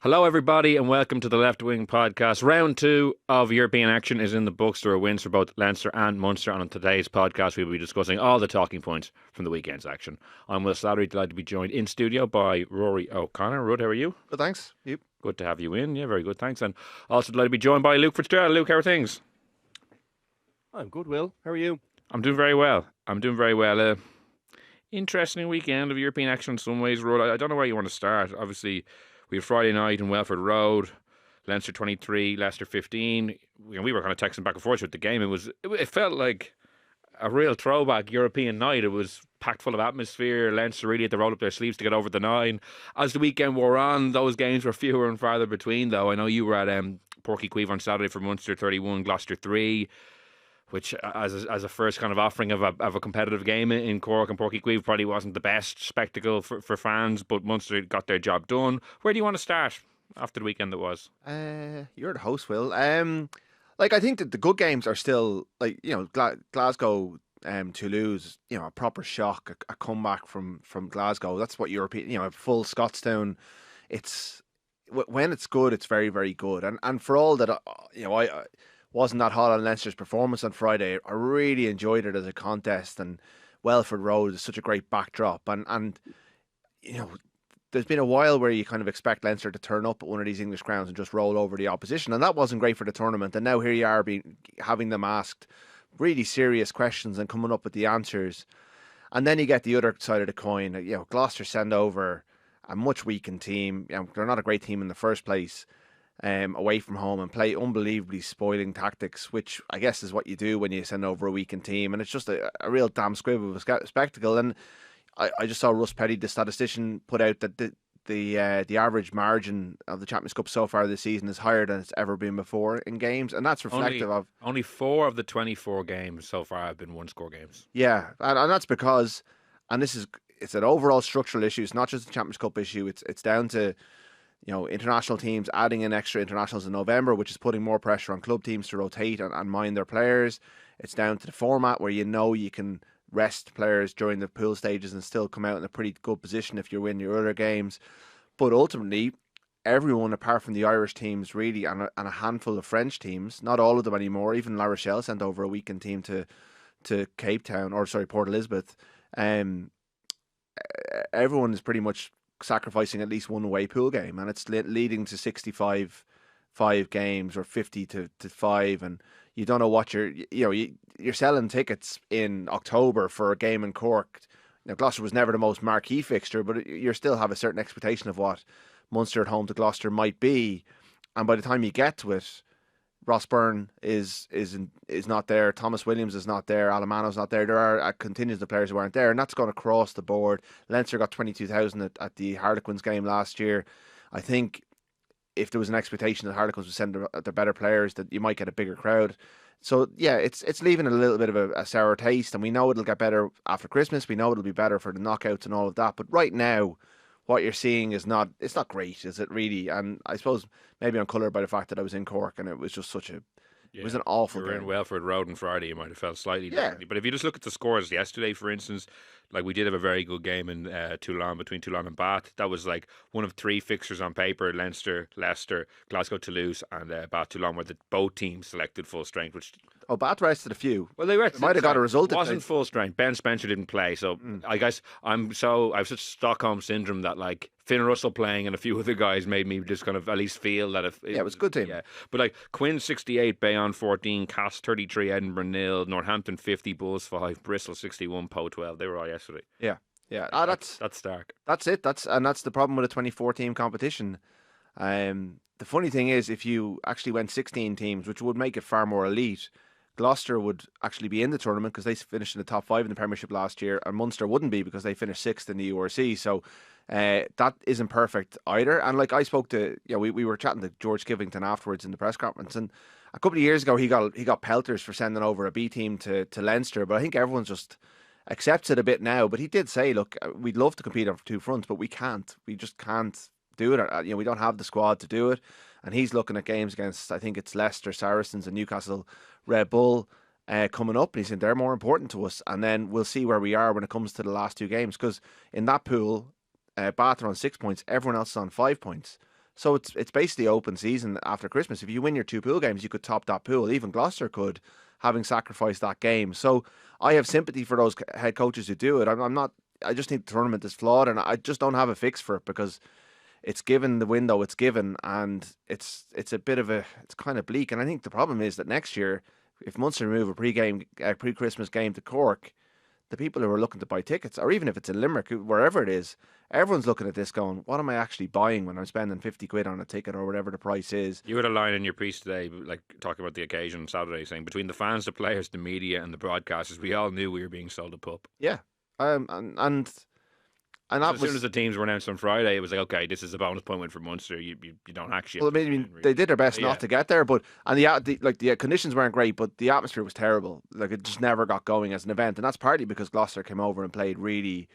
Hello, everybody, and welcome to the Left Wing Podcast. Round two of European action is in the books. There are wins for both Leinster and Munster. And on today's podcast, we will be discussing all the talking points from the weekend's action. I'm Will Slattery, delighted to be joined in studio by Ruaidhri O'Connor. Ruud, how are you? Well, thanks. You? Good to have you in. Yeah, very good. Thanks. And also delighted to be joined by Luke Fitzgerald. Luke, how are things? I'm good, Will. How are you? I'm doing very well. Interesting weekend of European action in some ways, Ruud. I don't know where you want to start. Obviously, we had Friday night in Welford Road, Leinster 23, Leicester 15. We were kind of texting back and forth with the game. It felt like a real throwback European night. It was packed full of atmosphere. Leinster really had to roll up their sleeves to get over the line. As the weekend wore on, those games were fewer and farther between, though. I know you were at Pairc Ui Chaoimh on Saturday for Munster 31, Gloucester 3. Which, as a first kind of offering of a competitive game in Cork and Pairc Ui Chaoimh, probably wasn't the best spectacle for fans, but Munster got their job done. Where do you want to start after the weekend that was? You're the host, Will. I think that the good games are still Glasgow, Toulouse. A proper shock, a comeback from Glasgow. That's what European. A full Scottstown. It's when it's good, it's very, very good. And for all that, I wasn't that hot on Leinster's performance on Friday. I really enjoyed it as a contest, and Welford Road is such a great backdrop. And there's been a while where you kind of expect Leinster to turn up at one of these English grounds and just roll over the opposition, and that wasn't great for the tournament. And now here you are having them asked really serious questions and coming up with the answers. And then you get the other side of the coin. Gloucester send over a much weakened team. They're not a great team in the first place. Away from home and play unbelievably spoiling tactics, which I guess is what you do when you send over a weakened team. And it's just a real damn squib of a spectacle. And I just saw Russ Petty, the statistician, put out that the average margin of the Champions Cup so far this season is higher than it's ever been before in games, and that's reflective of only 4 of the 24 games so far have been one-score games. Yeah, and that's because, and it's an overall structural issue. It's not just a Champions Cup issue. It's down to international teams adding in extra internationals in November, which is putting more pressure on club teams to rotate and mind their players. It's down to the format where you can rest players during the pool stages and still come out in a pretty good position if you win your other games. But ultimately, everyone apart from the Irish teams really and a handful of French teams, not all of them anymore, even La Rochelle sent over a weekend team to Cape Town, Port Elizabeth. Everyone is pretty much sacrificing at least one away pool game, and it's leading to 65 games or 50 to 5, and you don't know what you're selling tickets in October for a game in Cork. Gloucester was never the most marquee fixture, but you still have a certain expectation of what Munster at home to Gloucester might be, and by the time you get to it, Ross Byrne is not there. Thomas Williams is not there. Alamano's not there. There are a contingent of players who aren't there, and that's gone across the board. Leinster got 22,000 at the Harlequins game last year. I think if there was an expectation that Harlequins would send their better players, that you might get a bigger crowd. So yeah, it's leaving a little bit of a sour taste, and we know it'll get better after Christmas. We know it'll be better for the knockouts and all of that. But right now, what you're seeing it's not great, is it really? And I suppose maybe I'm coloured by the fact that I was in Cork and it was just it was an awful game. In Welford Road on Friday, you might have felt slightly differently. But if you just look at the scores yesterday, for instance, like we did have a very good game in Toulon, between Toulon and Bath. That was like one of 3 fixtures on paper: Leinster, Leicester, Glasgow, Toulouse, and Bath Toulon, where both teams selected full strength, which Bath rested a few. Well, they rested. Might have got a result. It wasn't full strength. Ben Spencer didn't play, so I guess I have such Stockholm syndrome that like Finn Russell playing and a few other guys made me just kind of at least feel that it was a good team. Yeah, but like Quinn 68, Bayonne 14, Cass 33, Edinburgh 0, Northampton 50, Bulls 5, Bristol 61, Po 12. They were all yesterday. Yeah. That's stark. That's it. That's the problem with a 24 team competition. The funny thing is, if you actually went 16 teams, which would make it far more elite, Gloucester would actually be in the tournament because they finished in the top 5 in the Premiership last year, and Munster wouldn't be because they finished 6th in the URC. So that isn't perfect either. And like I spoke to, we were chatting to George Kivington afterwards in the press conference, and a couple of years ago he got pelters for sending over a B team to Leinster, but I think everyone just accepts it a bit now. But he did say, look, we'd love to compete on 2 fronts, but we can't. We just can't do it. We don't have the squad to do it. And he's looking at games against, I think it's Leicester, Saracens and Newcastle Red Bull coming up. And he's saying they're more important to us. And then we'll see where we are when it comes to the last 2 games. Because in that pool, Bath are on 6 points. Everyone else is on 5 points. So it's basically open season after Christmas. If you win your 2 pool games, you could top that pool. Even Gloucester could, having sacrificed that game. So I have sympathy for those head coaches who do it. I'm not. I just think the tournament is flawed, and I just don't have a fix for it because it's given the window it's given, and it's a bit of it's kind of bleak. And I think the problem is that next year, if Munster move a pre-Christmas game to Cork, the people who are looking to buy tickets, or even if it's in Limerick, wherever it is, everyone's looking at this going, what am I actually buying when I'm spending 50 quid on a ticket or whatever the price is? You had a line in your piece today, like talking about the occasion on Saturday, saying between the fans, the players, the media, and the broadcasters, we all knew we were being sold a pup. Yeah. And that as soon as the teams were announced on Friday, it was like, okay, this is a bonus point win for Munster. You don't actually. Well, I mean, they did their best not to get there, but the conditions weren't great, but the atmosphere was terrible. Like it just never got going as an event, and that's partly because Gloucester came over and played really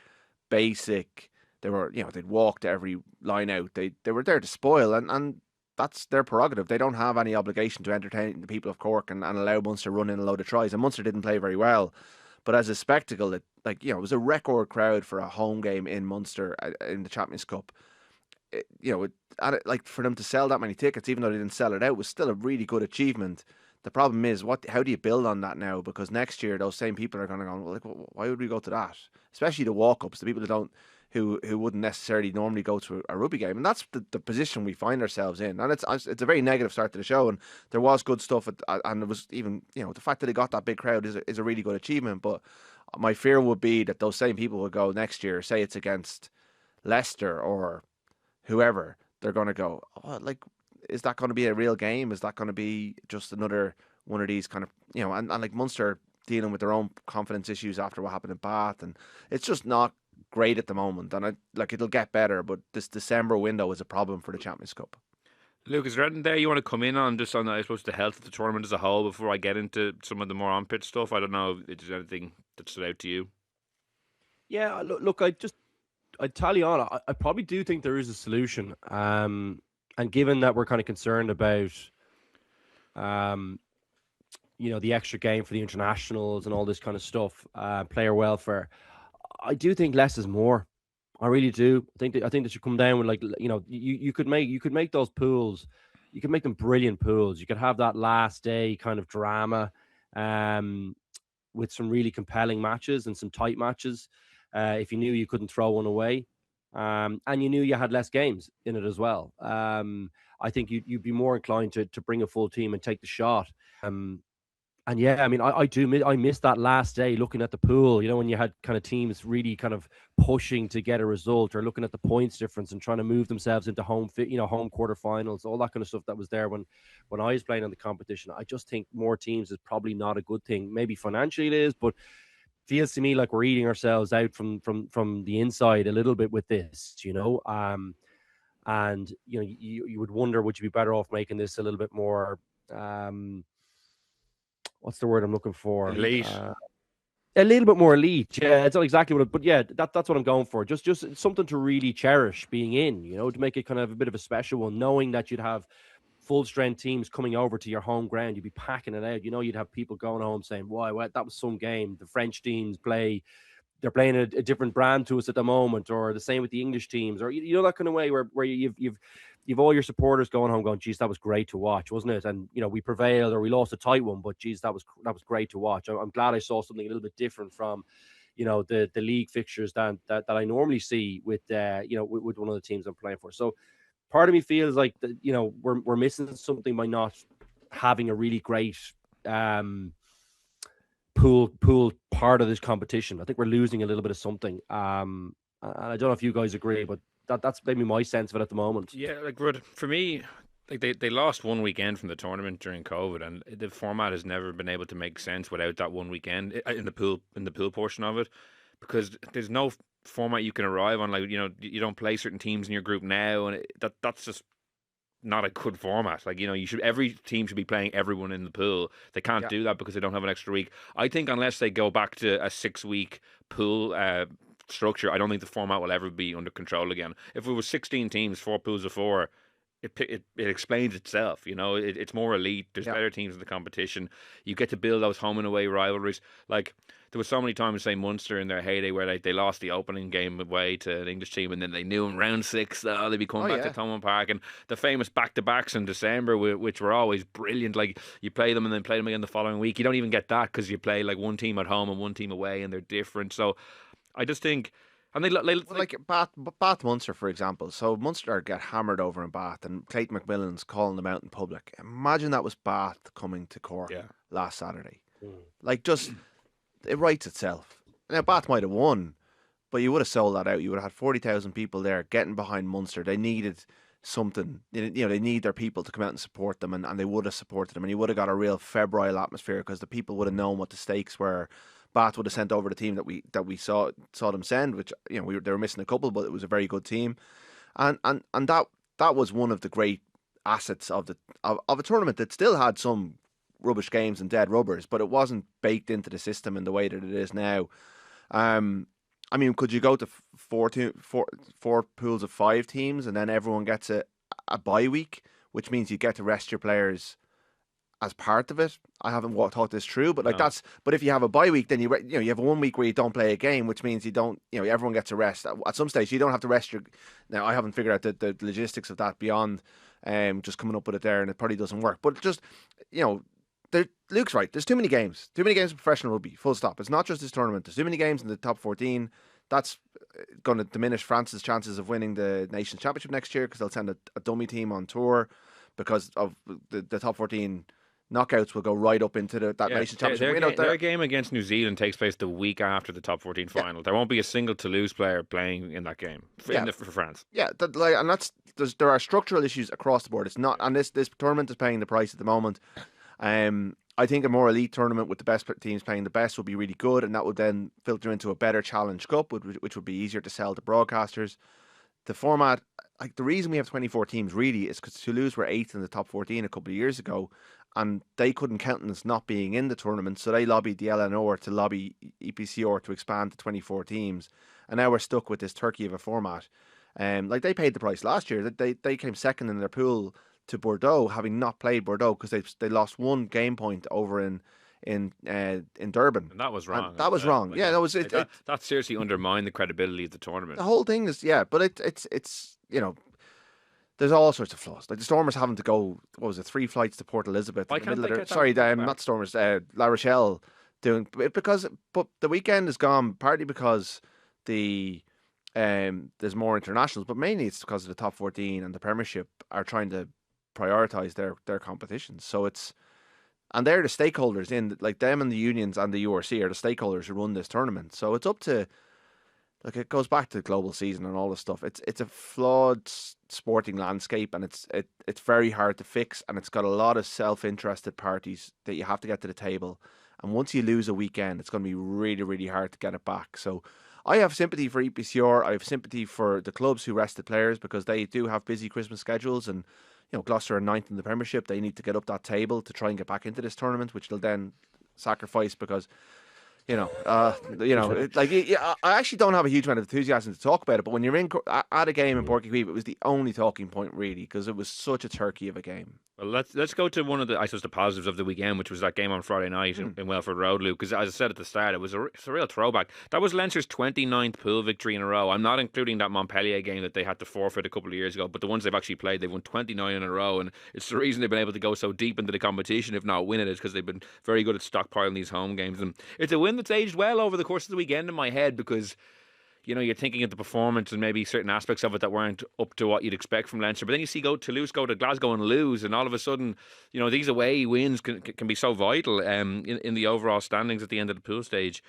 basic. They were, they'd walked every line out. They were there to spoil, and that's their prerogative. They don't have any obligation to entertain the people of Cork and allow Munster to run in a load of tries. And Munster didn't play very well. But as a spectacle, it was a record crowd for a home game in Munster in the Champions Cup. For them to sell that many tickets, even though they didn't sell it out, was still a really good achievement. The problem is, how do you build on that now? Because next year, those same people are going to go, well, why would we go to that? Especially the walk-ups, the people who wouldn't necessarily normally go to a rugby game, and that's the position we find ourselves in. And it's a very negative start to the show, and there was good stuff, and it was even the fact that they got that big crowd is a really good achievement. But my fear would be that those same people would go next year, say it's against Leicester or whoever, they're going to go, is that going to be a real game? Is that going to be just another one of these kind of and like Munster dealing with their own confidence issues after what happened in Bath, and it's just not great at the moment, and it'll get better, but this December window is a problem for the Champions Cup. Luke, is there anything there you want to come in on, just on, I suppose, the health of the tournament as a whole before I get into some of the more on-pitch stuff? I don't know if there's anything that stood out to you. Yeah, look, I tally on, I probably do think there is a solution, and given that we're kind of concerned about the extra game for the internationals and all this kind of stuff, player welfare, I do think less is more. I really do. I think that should come down with you could make those pools, you could make them brilliant pools. You could have that last day kind of drama, with some really compelling matches and some tight matches. If you knew you couldn't throw one away, and you knew you had less games in it as well. I think you'd be more inclined to bring a full team and take the shot. And yeah, I mean, I miss that last day looking at the pool, when you had kind of teams really kind of pushing to get a result, or looking at the points difference and trying to move themselves into home quarterfinals, all that kind of stuff that was there when I was playing in the competition. I just think more teams is probably not a good thing. Maybe financially it is, but feels to me like we're eating ourselves out from the inside a little bit with this, and you would wonder, would you be better off making this a little bit more what's the word I'm looking for? Elite. A little bit more elite. Yeah, it's not exactly what but yeah, that's what I'm going for. Just something to really cherish being in, to make it kind of a bit of a special one, knowing that you'd have full strength teams coming over to your home ground. You'd be packing it out. You'd have people going home saying, why, that was some game. The French teams they're playing a different brand to us at the moment, or the same with the English teams, or that kind of way where you've all your supporters going home going, geez, that was great to watch, wasn't it? And we prevailed or we lost a tight one, but geez, that was great to watch. I'm glad I saw something a little bit different from the league fixtures that I normally see with with one of the teams I'm playing for. So part of me feels like that we're missing something by not having a really great pool part of this competition. I think we're losing a little bit of something. And I don't know if you guys agree, but that's maybe my sense of it at the moment. Yeah, for me, they lost one weekend from the tournament during COVID, and the format has never been able to make sense without that one weekend in the pool portion of it, because there's no format you can arrive on. You don't play certain teams in your group now, and that's just not a good format. Every team should be playing everyone in the pool. They can't do that because they don't have an extra week. I think unless they go back to a 6-week pool structure, I don't think the format will ever be under control again. If it was 16 teams, 4 pools of 4, it explains itself. It's more elite. There's better teams in the competition. You get to build those home and away rivalries. Like there was so many times, say Munster in their heyday, where they lost the opening game away to an English team, and then they knew in round 6 that they'd be coming back to Thomond Park, and the famous back-to-backs in December, which were always brilliant. Like, you play them and then play them again the following week. You don't even get that because you play like one team at home and one team away, and they're different. So I just think. And like Bath Munster, for example. So Munster get hammered over in Bath, and Clayton McMillan's calling them out in public. Imagine that was Bath coming to Cork last Saturday. Like, just it writes itself. Now Bath might have won, but you would have sold that out. You would have had 40,000 people there getting behind Munster. They needed something. They need their people to come out and support them, and they would have supported them, and you would have got a real febrile atmosphere because the people would have known what the stakes were. Bath would have sent over the team that we saw them send, which they were missing a couple, but it was a very good team, and that was one of the great assets of a tournament that still had some rubbish games and dead rubbers, but it wasn't baked into the system in the way that it is now. I mean, could you go to four pools of 5 teams, and then everyone gets a bye week, which means you get to rest your players as part of it? I haven't thought this through, but but if you have a bye week, then you have 1 week where you don't play a game, which means you don't, everyone gets a rest. At some stage, you don't have to rest now I haven't figured out the logistics of that beyond just coming up with it there, and it probably doesn't work. But just, Luke's right. There's too many games. Too many games in professional rugby. Full stop. It's not just this tournament. There's too many games in the top 14. That's going to diminish France's chances of winning the Nations Championship next year, because they'll send a dummy team on tour because of the top 14 knockouts will go right up into that Nations Championship. Their game against New Zealand takes place the week after the top 14 final. There won't be a single Toulouse player playing in that game for France. Yeah, and there are structural issues across the board. It's not, and this tournament is paying the price at the moment. I think a more elite tournament with the best teams playing the best would be really good, and that would then filter into a better Challenge Cup, which would be easier to sell to broadcasters. The format, like, the reason we have 24 teams really is because Toulouse were 8th in the top 14 a couple of years ago, and they couldn't countenance not being in the tournament, so they lobbied the LNR to lobby EPCR to expand to 24 teams, and now we're stuck with this turkey of a format. Like, they paid the price last year. They came second in their pool to Bordeaux, having not played Bordeaux because they lost 1 game point over in Durban, and that was wrong. That was wrong. Yeah, that seriously undermined the credibility of the tournament. The whole thing is, but it's there's all sorts of flaws. Like, the Stormers having to go, 3 flights to Port Elizabeth. Why can't they get not Stormers, La Rochelle, but the weekend is gone partly because there's more internationals, but mainly it's because of the top 14 and the Premiership are trying to prioritise their competitions. So and they're the stakeholders in, like, them and the unions and the URC are the stakeholders who run this tournament. So it's up to, like, it goes back to the global season and all this stuff. It's a flawed sporting landscape, and it's very hard to fix, and it's got a lot of self-interested parties that you have to get to the table. And once you lose a weekend, it's going to be really, really hard to get it back. So I have sympathy for EPCR. I have sympathy for the clubs who rested players, because they do have busy Christmas schedules, and Gloucester are 9th in the Premiership. They need to get up that table to try and get back into this tournament, which they'll then sacrifice because, I actually don't have a huge amount of enthusiasm to talk about it. But when you're at a game in Pairc Ui Chaoimh, it was the only talking point really, because it was such a turkey of a game. Well, let's go to one of the positives of the weekend, which was that game on Friday night in Welford Road, Luke. Because as I said at the start, it's a real throwback. That was Leinster's 29th pool victory in a row. I'm not including that Montpellier game that they had to forfeit a couple of years ago, but the ones they've actually played, they've won 29 in a row, and it's the reason they've been able to go so deep into the competition, if not win it, is because they've been very good at stockpiling these home games. And it's a win that's aged well over the course of the weekend in my head, because you're thinking of the performance and maybe certain aspects of it that weren't up to what you'd expect from Leinster. But then you see Toulouse go to Glasgow and lose, and all of a sudden, these away wins can be so vital in the overall standings at the end of the pool stage.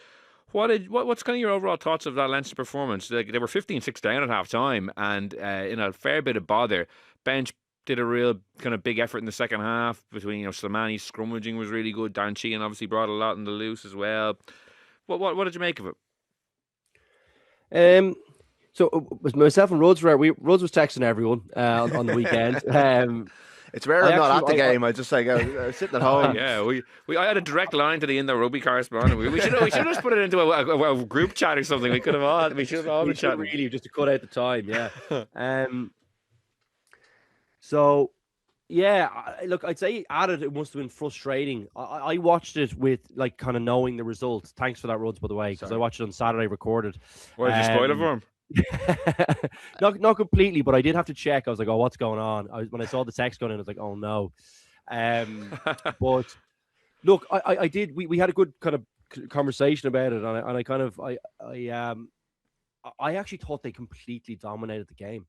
What's kind of your overall thoughts of that Leinster performance? They were 15-6 down at half time, and in a fair bit of bother. Bench did a real kind of big effort in the second half between Slimani scrummaging was really good. Dan Sheehan obviously brought a lot in the loose as well. What did you make of it? So it was myself and Rhodes Rhodes was texting everyone on the weekend. It's rare I'm not at the game. I just I was sitting at home. Yeah, I had a direct line to the Indo rugby correspondent. We should have just put it into a group chat or something. We should have all been chatting. Really, just to cut out the time. Yeah. So Yeah, look, I'd say added it must have been frustrating. I watched it with like kind of knowing the results. Thanks for that, Rhodes, by the way, because I Sorry. watched it on Saturday recorded. Why did you spoil it for him? Not completely, but I did have to check. I was like, oh, what's going on? When I saw the text going in, I was like, oh no. But look, I did. We had a good kind of conversation about it, and I kind of I actually thought they completely dominated the game.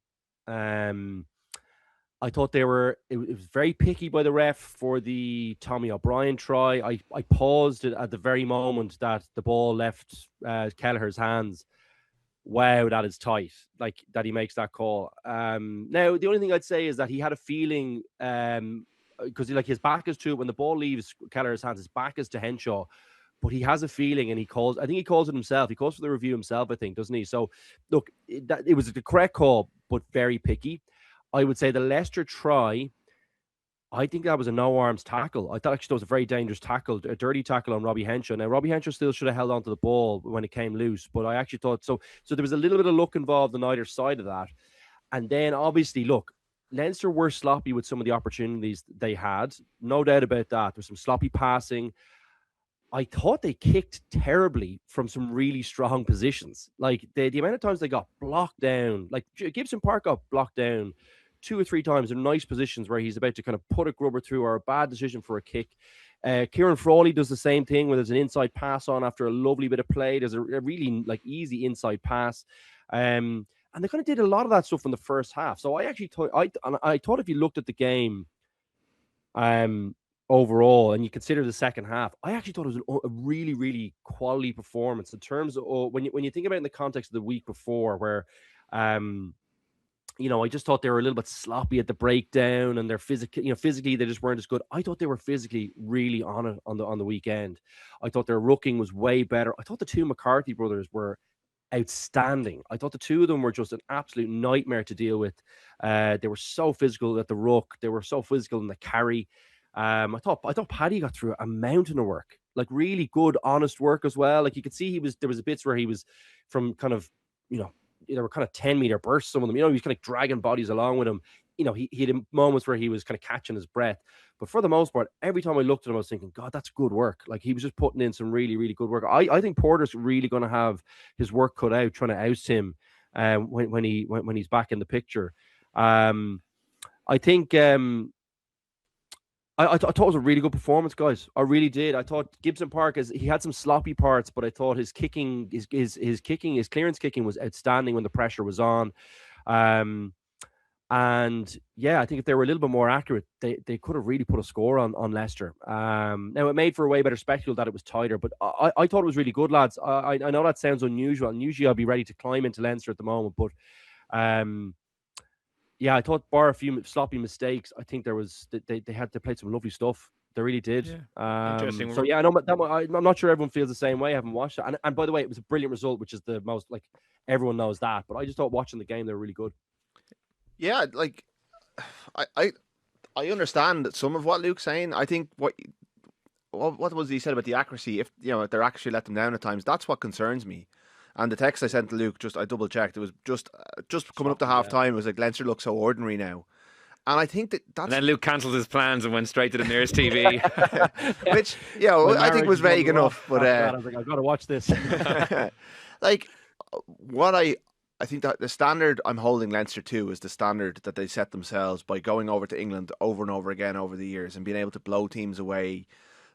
I thought it was very picky by the ref for the Tommy O'Brien try. I paused it at the very moment that the ball left Kelleher's hands. Wow, that is tight. Like that he makes that call. Now the only thing I'd say is that he had a feeling because like his back is to it when the ball leaves Kelleher's hands, his back is to Henshaw. But he has a feeling, and I think he calls it himself. He calls for the review himself, I think, doesn't he? So, look, it was the correct call, but very picky. I would say the Leicester try, I think that was a no-arms tackle. I thought actually that was a very dangerous tackle, a dirty tackle on Robbie Henshaw. Now, Robbie Henshaw still should have held onto the ball when it came loose, but I actually thought so. So there was a little bit of luck involved on either side of that. And then, obviously, look, Leinster were sloppy with some of the opportunities they had. No doubt about that. There's some sloppy passing. I thought they kicked terribly from some really strong positions. Like the amount of times they got blocked down, like Gibson Park got blocked down 2 or 3 times in nice positions where he's about to kind of put a grubber through or a bad decision for a kick. Kieran Frawley does the same thing when there's an inside pass on after a lovely bit of play. There's a really like easy inside pass. And they kind of did a lot of that stuff in the first half. So I actually thought I thought if you looked at the game, overall, and you consider the second half, I actually thought it was a really, really quality performance in terms of when you think about it in the context of the week before, where I just thought they were a little bit sloppy at the breakdown, and they're physically they just weren't as good. I thought they were physically really on it on the weekend. I thought their rucking was way better. I thought the two McCarthy brothers were outstanding. I thought the two of them were just an absolute nightmare to deal with. They were so physical at the ruck. They were so physical in the carry. I thought Paddy got through a mountain of work, like really good, honest work as well. Like you could see there was bits where he was from kind of, there were kind of 10-meter bursts, some of them, he was kind of dragging bodies along with him. He had moments where he was kind of catching his breath. But for the most part, every time I looked at him, I was thinking, God, that's good work. Like he was just putting in some really, really good work. I think Porter's really going to have his work cut out trying to oust him when he's back in the picture. I think I thought it was a really good performance, guys. I really did. I thought Gibson Park he had some sloppy parts, but I thought his kicking, his clearance kicking was outstanding when the pressure was on. And yeah, I think if they were a little bit more accurate, they could have really put a score on Leicester. Now it made for a way better spectacle that it was tighter, but I thought it was really good, lads. I know that sounds unusual, and usually I'll be ready to climb into Leinster at the moment, but yeah, I thought bar a few sloppy mistakes, I think they had to play some lovely stuff. They really did. Yeah. Interesting. So yeah, I know I'm not sure everyone feels the same way. I haven't watched it, and by the way, it was a brilliant result, which is the most, like, everyone knows that. But I just thought watching the game, they were really good. Yeah, like I understand some of what Luke's saying. I think what was he said about the accuracy? If they're actually let them down at times, that's what concerns me. And the text I sent to Luke, I double checked. It was just coming up to half time. It was like Leinster looks so ordinary now, and I think that's. And then Luke cancelled his plans and went straight to the nearest TV, which I think was vague enough. But I was like, I've got to watch this. Like what I think that the standard I'm holding Leinster to is the standard that they set themselves by going over to England over and over again over the years and being able to blow teams away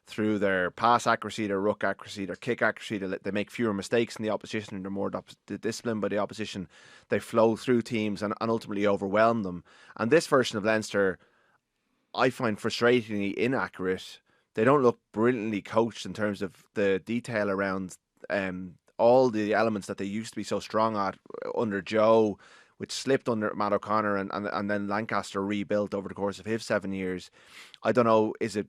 through their pass accuracy, their ruck accuracy, their kick accuracy. They make fewer mistakes than the opposition, and they're more disciplined by the opposition. They flow through teams and ultimately overwhelm them. And this version of Leinster, I find frustratingly inaccurate. They don't look brilliantly coached in terms of the detail around all the elements that they used to be so strong at under Joe, which slipped under Matt O'Connor, and then Lancaster rebuilt over the course of his 7 years. I don't know, is it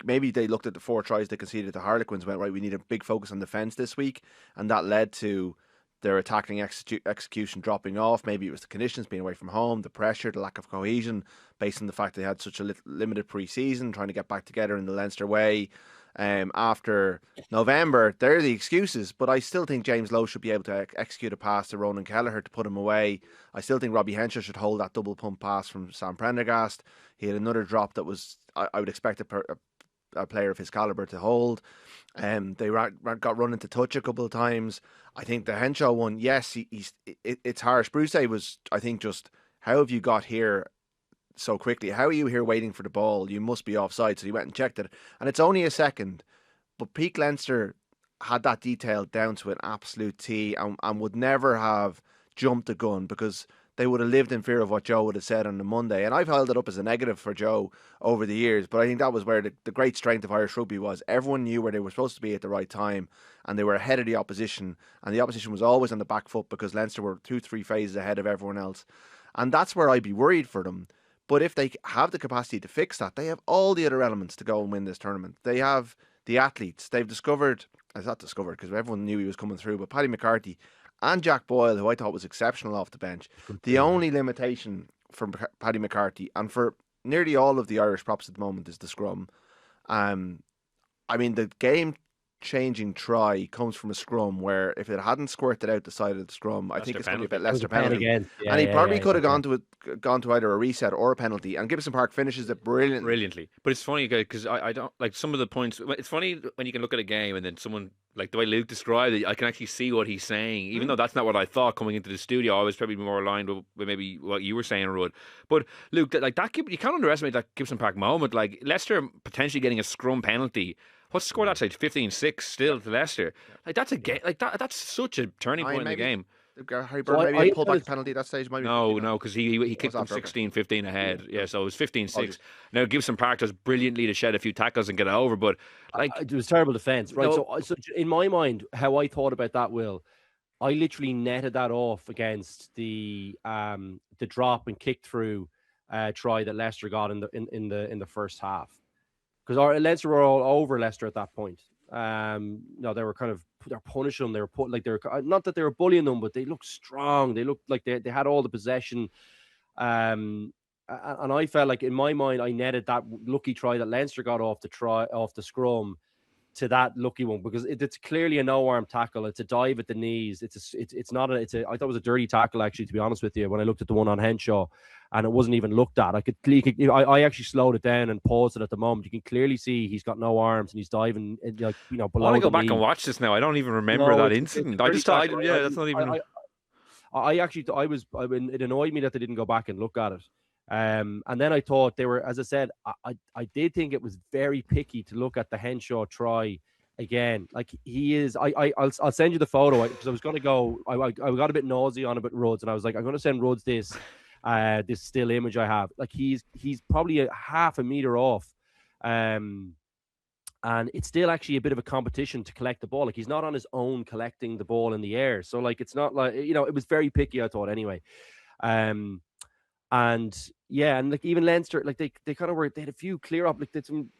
maybe they looked at the 4 tries they conceded to Harlequins, went, right, we need a big focus on defence this week, and that led to their attacking execution dropping off. Maybe it was the conditions, being away from home, the pressure, the lack of cohesion, based on the fact they had such a limited pre-season, trying to get back together in the Leinster way. after November, they're the excuses. But I still think James Lowe should be able to execute a pass to Ronan Kelleher to put him away. I still think Robbie Henshaw should hold that double pump pass from Sam Prendergast. He had another drop that was I would expect a player of his caliber to hold. They got run into touch a couple of times. I think the Henshaw one, yes, it's harsh. Bruce was, I think, just how have you got here so quickly? How are you here waiting for the ball? You must be offside. So he went and checked it, and it's only a second. But Peak Leinster had that detail down to an absolute T, and would never have jumped the gun because they would have lived in fear of what Joe would have said on the Monday. And I've held it up as a negative for Joe over the years, but I think that was where the great strength of Irish rugby was. Everyone knew where they were supposed to be at the right time, and they were ahead of the opposition, and the opposition was always on the back foot because Leinster were 2-3 phases ahead of everyone else. And that's where I'd be worried for them. But if they have the capacity to fix that, they have all the other elements to go and win this tournament. They have the athletes. They've discovered, it's not discovered because everyone knew he was coming through, but Paddy McCarthy and Jack Boyle, who I thought was exceptional off the bench. The only limitation for Paddy McCarthy and for nearly all of the Irish props at the moment is the scrum. I mean, the game-changing try comes from a scrum where if it hadn't squirted out the side of the scrum, I think it's going to be a bit Leicester penalty. Yeah, and he probably could have gone to either a reset or a penalty. And Gibson Park finishes it brilliantly. But it's funny because I don't like some of the points. It's funny when you can look at a game and then someone, like the way Luke described it, I can actually see what he's saying, even though that's not what I thought coming into the studio. I was probably more aligned with maybe what you were saying, Ruud. But Luke, like that, you can't underestimate that Gibson Park moment. Like Leicester potentially getting a scrum penalty. What's the score that side? 15-6 still to Leicester. Like that's a game. Like that's such a turning point in the game. Harry Byrne maybe pull back the penalty at that stage. Maybe, no, because he kicked them 16-15 ahead. Yeah, so it was 15-6. Now Gibson Park does brilliantly to shed a few tackles and get it over, but like it was terrible defence, right? No, so in my mind, how I thought about that, Will, I literally netted that off against the drop and kick through try that Leicester got in the first half, because Leicester were all over Leicester at that point. No, they were they're punishing them. They were not that they were bullying them, but they looked strong. They looked like they had all the possession. And I felt like in my mind, I netted that lucky try that Leinster got off the scrum to that lucky one, because it's clearly a no-arm tackle. It's a dive at the knees. I thought it was a dirty tackle, actually, to be honest with you, when I looked at the one on Henshaw, and it wasn't even looked at. I actually slowed it down and paused it at the moment. You can clearly see he's got no arms and he's diving, below. I want to go back and watch this now. I don't even remember that incident. I just thought, that's not even. It annoyed me that they didn't go back and look at it. And then I thought they were, as I said, I did think it was very picky to look at the Henshaw try again. Like he is, I'll send you the photo, because I was going to go, I got a bit nosy on about Rhodes, and I was like, I'm going to send Rhodes this still image I have. Like he's probably a half a meter off. And it's still actually a bit of a competition to collect the ball. Like he's not on his own collecting the ball in the air. So like, it's not like, it was very picky, I thought, anyway. And yeah, and like even Leinster, like they kind of they had a few clear up, like did some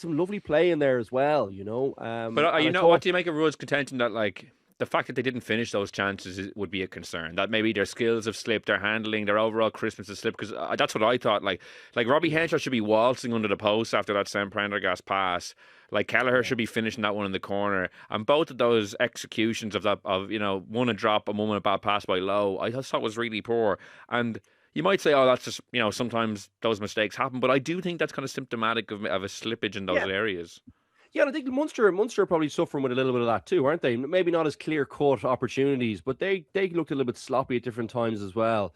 lovely play in there as well, But what do you make of Ruud's contention that like the fact that they didn't finish those chances would be a concern? That maybe their skills have slipped, their handling, their overall crispness has slipped, because that's what I thought. Like Robbie Henshaw should be waltzing under the post after that Sam Prendergast pass. Like Kelleher should be finishing that one in the corner, and both of those executions of one a drop and one a bad pass by Lowe, I just thought was really poor. And you might say, oh, that's just, sometimes those mistakes happen, but I do think that's kind of symptomatic of a slippage in those areas. Yeah, I think Munster are probably suffering with a little bit of that too, aren't they? Maybe not as clear-cut opportunities, but they looked a little bit sloppy at different times as well.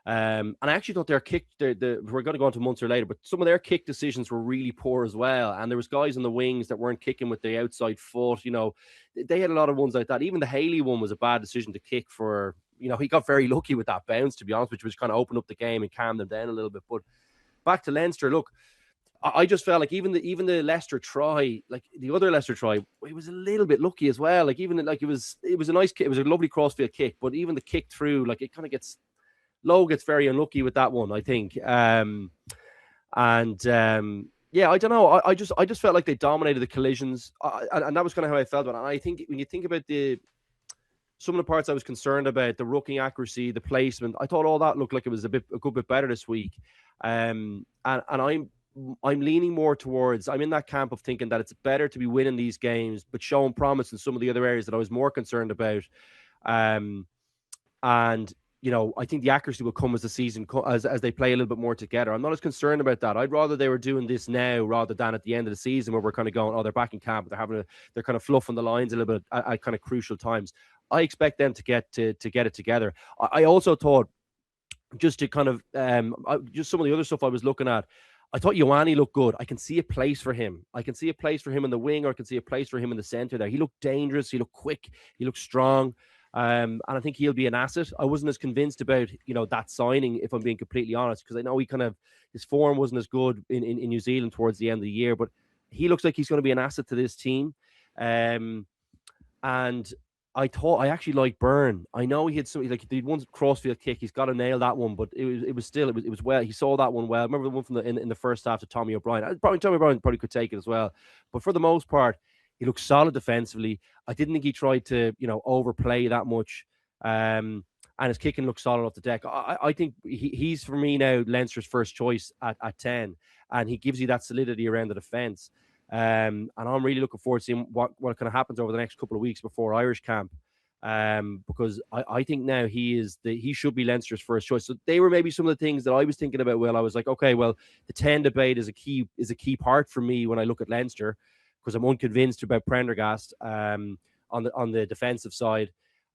And I actually thought their kick, we're going to go on to Munster later, but some of their kick decisions were really poor as well. And there was guys on the wings that weren't kicking with the outside foot. They had a lot of ones like that. Even the Haley one was a bad decision to kick for. He got very lucky with that bounce, to be honest, which kind of opened up the game and calmed them down a little bit. But back to Leinster, look, I just felt like even the Leicester try, like the other Leicester try, it was a little bit lucky as well. Like even like it was a nice kick, it was a lovely crossfield kick, but even the kick through, like it kind of Lowe gets very unlucky with that one, I think. Yeah, I don't know. I just felt like they dominated the collisions, and that was kind of how I felt about it. And I think when you think about some of the parts I was concerned about, the rucking accuracy, the placement, I thought all that looked like it was a good bit better this week. And I'm leaning more towards, I'm in that camp of thinking that it's better to be winning these games, but showing promise in some of the other areas that I was more concerned about. And I think the accuracy will come as the season as they play a little bit more together. I'm not as concerned about that. I'd rather they were doing this now rather than at the end of the season where we're kind of going, oh, they're back in camp, they're kind of fluffing the lines a little bit at kind of crucial times. I expect them to get it together. I also thought, just to kind of just some of the other stuff I was looking at, I thought Ioane looked good. I can see a place for him. I can see a place for him in the wing, or I can see a place for him in the centre there. He looked dangerous. He looked quick. He looked strong. And I think he'll be an asset. I wasn't as convinced about, that signing, if I'm being completely honest, because I know his form wasn't as good in New Zealand towards the end of the year, but he looks like he's going to be an asset to this team. And I actually like Byrne. I know he had he one crossfield kick. He's got to nail that one, but it was well. He saw that one well. I remember the one from in the first half to Tommy O'Brien. Tommy O'Brien probably could take it as well, but for the most part, he looked solid defensively. I didn't think he tried to overplay that much, and his kicking looked solid off the deck. I think he's for me now Leinster's first choice at 10, and he gives you that solidity around the defence. And I'm really looking forward to seeing what kind of happens over the next couple of weeks before Irish camp, because I think now he should be Leinster's first choice. So they were maybe some of the things that I was thinking about. Well, I was like, okay, well, the 10 debate is a key part for me when I look at Leinster, because I'm unconvinced about Prendergast on the defensive side.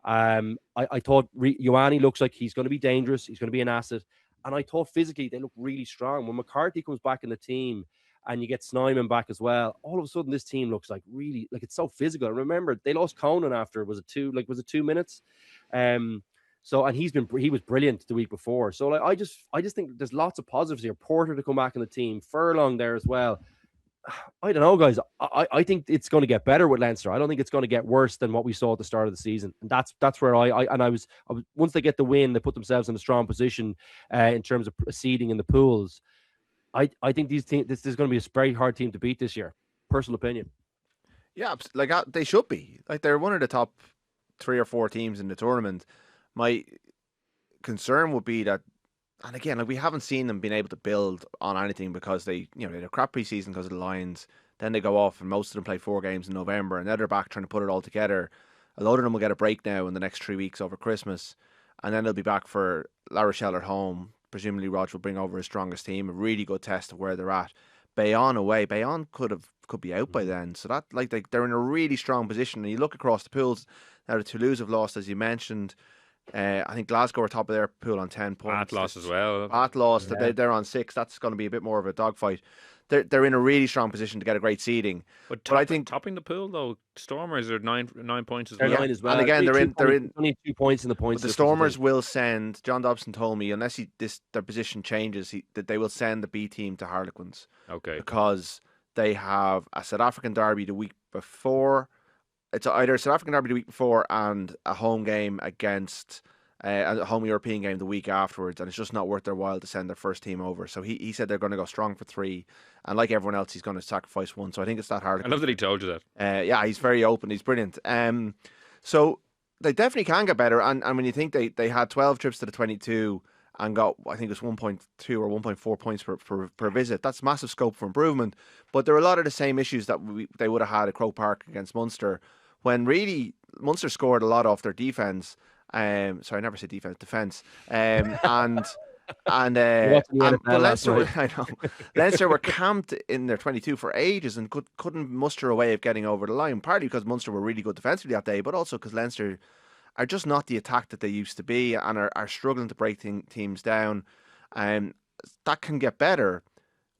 I thought Ioane looks like he's going to be dangerous. He's going to be an asset, and I thought physically they look really strong. When McCarthy comes back in the team, and you get Snyman back as well, all of a sudden this team looks like really, like, it's so physical. And remember, they lost Conan after, was it 2 minutes? So, and he was brilliant the week before. So, like, I just think there's lots of positives here. Porter to come back in the team, Furlong there as well. I don't know, guys. I think it's going to get better with Leinster. I don't think it's going to get worse than what we saw at the start of the season. And that's where I was once they get the win, they put themselves in a strong position in terms of seeding in the pools. I think this is going to be a very hard team to beat this year. Personal opinion. Yeah, like they should be. Like, they're one of the top 3 or 4 teams in the tournament. My concern would be that, and again, like, we haven't seen them being able to build on anything because they had a crap preseason because of the Lions. Then they go off, and most of them play 4 games in November, and now they're back trying to put it all together. A lot of them will get a break now in the next 3 weeks over Christmas, and then they'll be back for La Rochelle at home. Presumably, Rog will bring over his strongest team, a really good test of where they're at. Bayonne away. Bayonne could be out by then, so that, like, they're in a really strong position. And you look across the pools now. The Toulouse have lost, as you mentioned. I think Glasgow are top of their pool on 10 points. Bath lost as well. Bath lost. Yeah. They're on 6. That's going to be a bit more of a dogfight. They're in a really strong position to get a great seeding. But I think topping the pool though, Stormers are 9 points as well. Yeah. 9 as well. And again, they're in only 2 points in the points. The Stormers will send. John Dobson told me, unless their position changes, that they will send the B team to Harlequins. Okay. Because they have a South African derby the week before. It's either a South African derby the week before and a home game against a home European game the week afterwards, and it's just not worth their while to send their first team over. So he said they're going to go strong for 3, and like everyone else, he's going to sacrifice 1. So I think it's that hard. I love that he told you that. Yeah, he's very open. He's brilliant. So they definitely can get better. And when you think they had 12 trips to the 22 and got, I think it was 1.2 or 1.4 points per visit, that's massive scope for improvement. But there are a lot of the same issues that they would have had at Croke Park against Munster, when really Munster scored a lot off their defence. Sorry, I never said defence. But Leinster, I know, Leinster were camped in their 22 for ages and couldn't muster a way of getting over the line. Partly because Munster were really good defensively that day, but also because Leinster are just not the attack that they used to be and are struggling to break teams down. That can get better.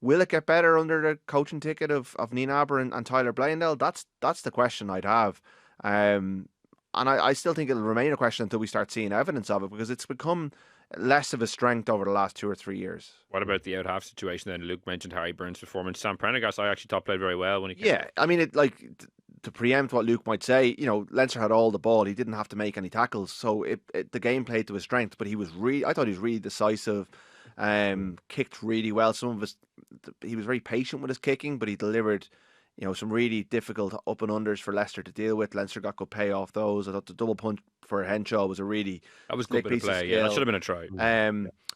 Will it get better under the coaching ticket of Nienaber and Tyler Blaindale? That's the question I'd have. And I still think it'll remain a question until we start seeing evidence of it, because it's become less of a strength over the last 2 or 3 years. What about the out-half situation then? Luke mentioned Harry Byrne's performance. Sam Prendergast, I actually thought played very well when he came. Yeah, I mean, to preempt what Luke might say, Leinster had all the ball. He didn't have to make any tackles, so the game played to his strength. But I thought he was really decisive. Kicked really well. He was very patient with his kicking, but he delivered some really difficult up and unders for Leicester to deal with. Leinster got good pay off those. I thought the double punch for Henshaw was a really that was good bit of play. Yeah, that should have been a try.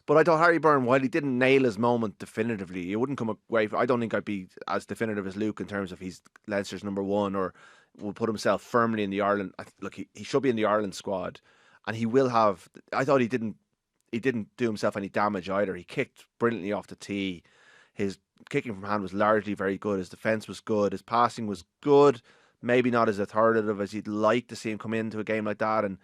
But I thought Harry Byrne, while he didn't nail his moment definitively, he wouldn't come away. I don't think I'd be as definitive as Luke in terms of he's Leinster's number one or will put himself firmly in the Ireland. Look, he should be in the Ireland squad, and he will have. I thought he didn't do himself any damage either. He kicked brilliantly off the tee. His kicking from hand was largely very good. His defence was good. His passing was good. Maybe not as authoritative as you'd like to see him come into a game like that. And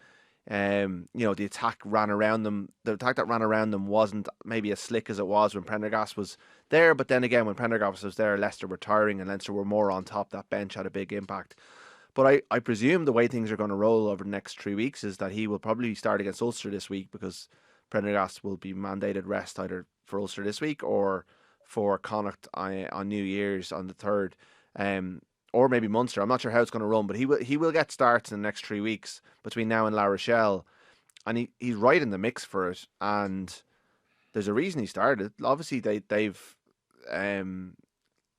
the attack ran around them. The attack that ran around them wasn't maybe as slick as it was when Prendergast was there. But then again, when Prendergast was there, Leicester were tiring and Leinster were more on top. That bench had a big impact. But I presume the way things are going to roll over the next 3 weeks is that he will probably start against Ulster this week because Prendergast will be mandated rest either for Ulster this week or for Connacht on New Year's on the 3rd. Or maybe Munster. I'm not sure how it's going to run, but he will get starts in the next 3 weeks between now and La Rochelle, and he's right in the mix for it. And there's a reason he started. Obviously, they've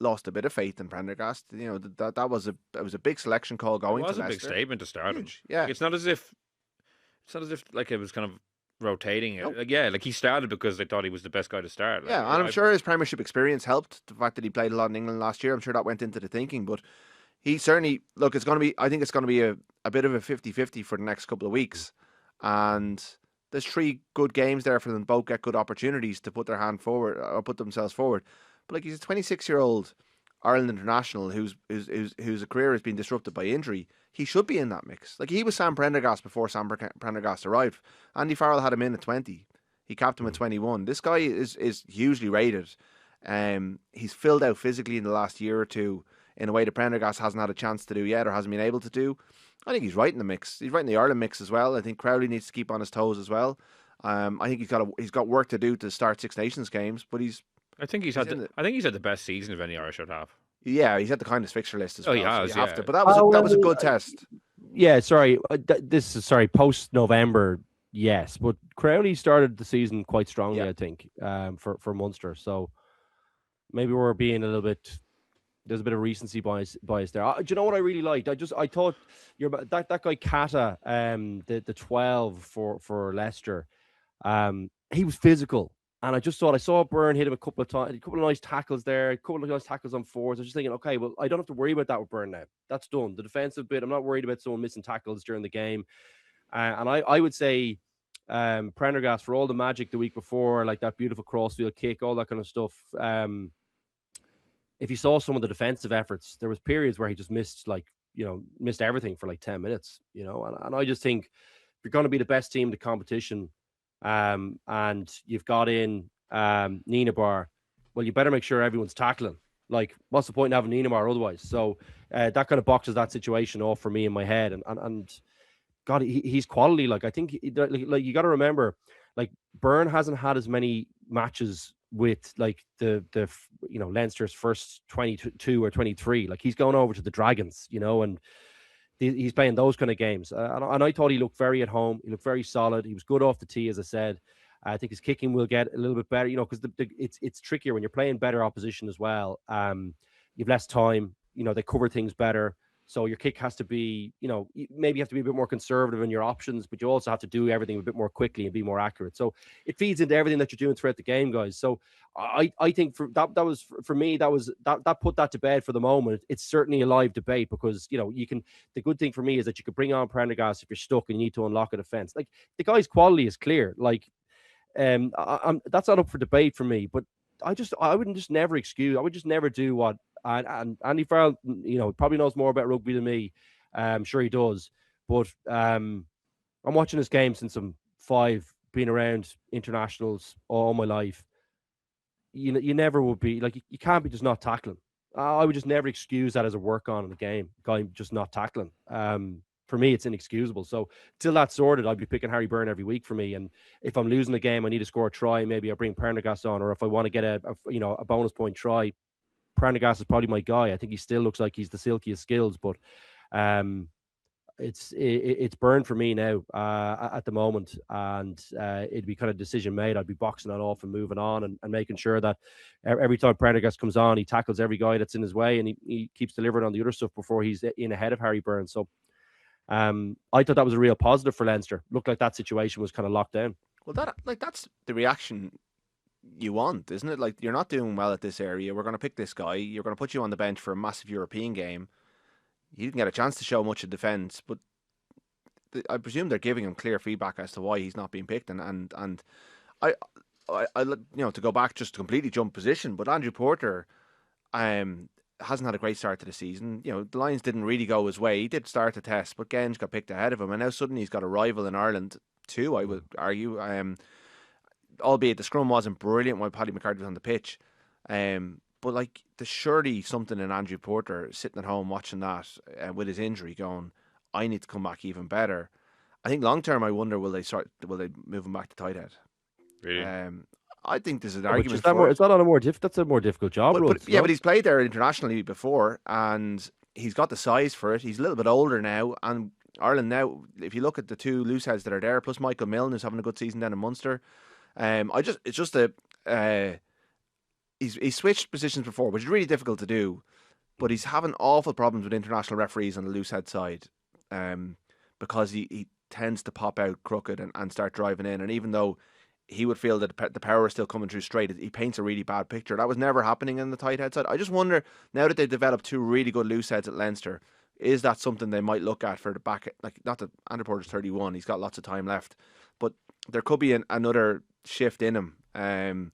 lost a bit of faith in Prendergast. That was a big selection call going to Leicester. It was a big statement to start him. Yeah, like, it's not as if like it was kind of rotating. Nope. Like he started because they thought he was the best guy to start. Like, and I'm sure his Premiership experience helped. The fact that he played a lot in England last year, I'm sure that went into the thinking. But he certainly I think it's going to be a bit of a 50-50 for the next couple of weeks. And there's 3 good games there for them. Both get good opportunities to put their hand forward or put themselves forward. But like, he's a 26-year-old Ireland international whose career has been disrupted by injury. He should be in that mix. Like, he was Sam Prendergast before Sam Prendergast arrived. Andy Farrell had him in at 20. He capped him at 21. This guy is hugely rated. He's filled out physically in the last year or two in a way that Prendergast hasn't had a chance to do yet or hasn't been able to do. I think he's right in the mix. He's right in the Ireland mix as well. I think Crowley needs to keep on his toes as well. I think he's got work to do to start Six Nations games, but I think he's had the best season of any Irish would have. Yeah, he's had the kindest fixture list as well. Oh, he has, so but that was a good test. Yeah, sorry. This is post-November, yes. But Crowley started the season quite strongly, I think, for Munster. So maybe we're being a little bit... There's a bit of recency bias there. Do you know what I really liked? I thought that guy Kata, the 12 for Leicester, he was physical. And I just thought, I saw Byrne hit him a couple of times, a couple of nice tackles there, a couple of nice tackles on fours. I was just thinking, okay, well, I don't have to worry about that with Byrne now. That's done. The defensive bit, I'm not worried about someone missing tackles during the game. And I would say Prendergast, for all the magic the week before, like that beautiful crossfield kick, all that kind of stuff. If you saw some of the defensive efforts, there was periods where he just missed everything for like 10 minutes, and I just think if you're going to be the best team in the competition, and you've got in Nienaber, well, you better make sure everyone's tackling. Like, what's the point in having Nienaber otherwise? So that kind of boxes that situation off for me in my head. And God, he's quality. Like, I think like you got to remember, like, Byrne hasn't had as many matches with like the Leinster's first 22 or 23. Like, he's going over to the Dragons, and he's playing those kind of games. And I thought he looked very at home. He looked very solid. He was good off the tee, as I said. I think his kicking will get a little bit better, because it's trickier when you're playing better opposition as well. You've less time. They cover things better. So your kick has to be, maybe you have to be a bit more conservative in your options, but you also have to do everything a bit more quickly and be more accurate. So it feeds into everything that you're doing throughout the game, guys. So I think for me, that put that to bed for the moment. It's certainly a live debate because, the good thing for me is that you could bring on Prendergast if you're stuck and you need to unlock a defense. Like, the guy's quality is clear. Like, that's not up for debate for me, but I would just never do what, and Andy Farrell, probably knows more about rugby than me. I'm sure he does. But I'm watching this game since I'm 5, being around internationals all my life. You never would be, like, you can't be just not tackling. I would just never excuse that as a work on in the game, guy just not tackling. For me, it's inexcusable. So till that's sorted, I'd be picking Harry Byrne every week for me. And if I'm losing a game, I need to score a try, maybe I bring Prendergast on. Or if I want to get a bonus point try, Prendergast is probably my guy. I think he still looks like he's the silkiest skills, but it's Byrne for me now at the moment, and it'd be kind of decision made. I'd be boxing that off and moving on and making sure that every time Prendergast comes on, he tackles every guy that's in his way, and he keeps delivering on the other stuff before he's in ahead of Harry Byrne. So I thought that was a real positive for Leinster. Looked like that situation was kind of locked down. Well, that's the reaction you want, isn't it? Like, you're not doing well at this area. We're going to pick this guy. You're going to put you on the bench for a massive European game. You didn't get a chance to show much of defence, but I presume they're giving him clear feedback as to why he's not being picked. And I to go back, just to completely jump position, but Andrew Porter hasn't had a great start to the season. The Lions didn't really go his way. He did start the test, but Genge got picked ahead of him, and now suddenly he's got a rival in Ireland too, I would argue. Albeit the scrum wasn't brilliant while Paddy McCarthy was on the pitch. But like, there's surely something in Andrew Porter sitting at home watching that with his injury going, I need to come back even better. I think long term, I wonder, will they move him back to tight head? Really? I think there's an argument for it. That's a more difficult job. But he's played there internationally before, and he's got the size for it. He's a little bit older now, and Ireland now, if you look at the two loose heads that are there, plus Michael Milne, who's having a good season down in Munster. He's switched positions before, which is really difficult to do, but he's having awful problems with international referees on the loose head side, because he tends to pop out crooked and start driving in, and even though he would feel that the power is still coming through straight, he paints a really bad picture. That was never happening in the tight head side. I just wonder, now that they've developed two really good loose heads at Leinster, is that something they might look at for the back? Like, not that Andrew Porter's 31, he's got lots of time left, but there could be another shift in him,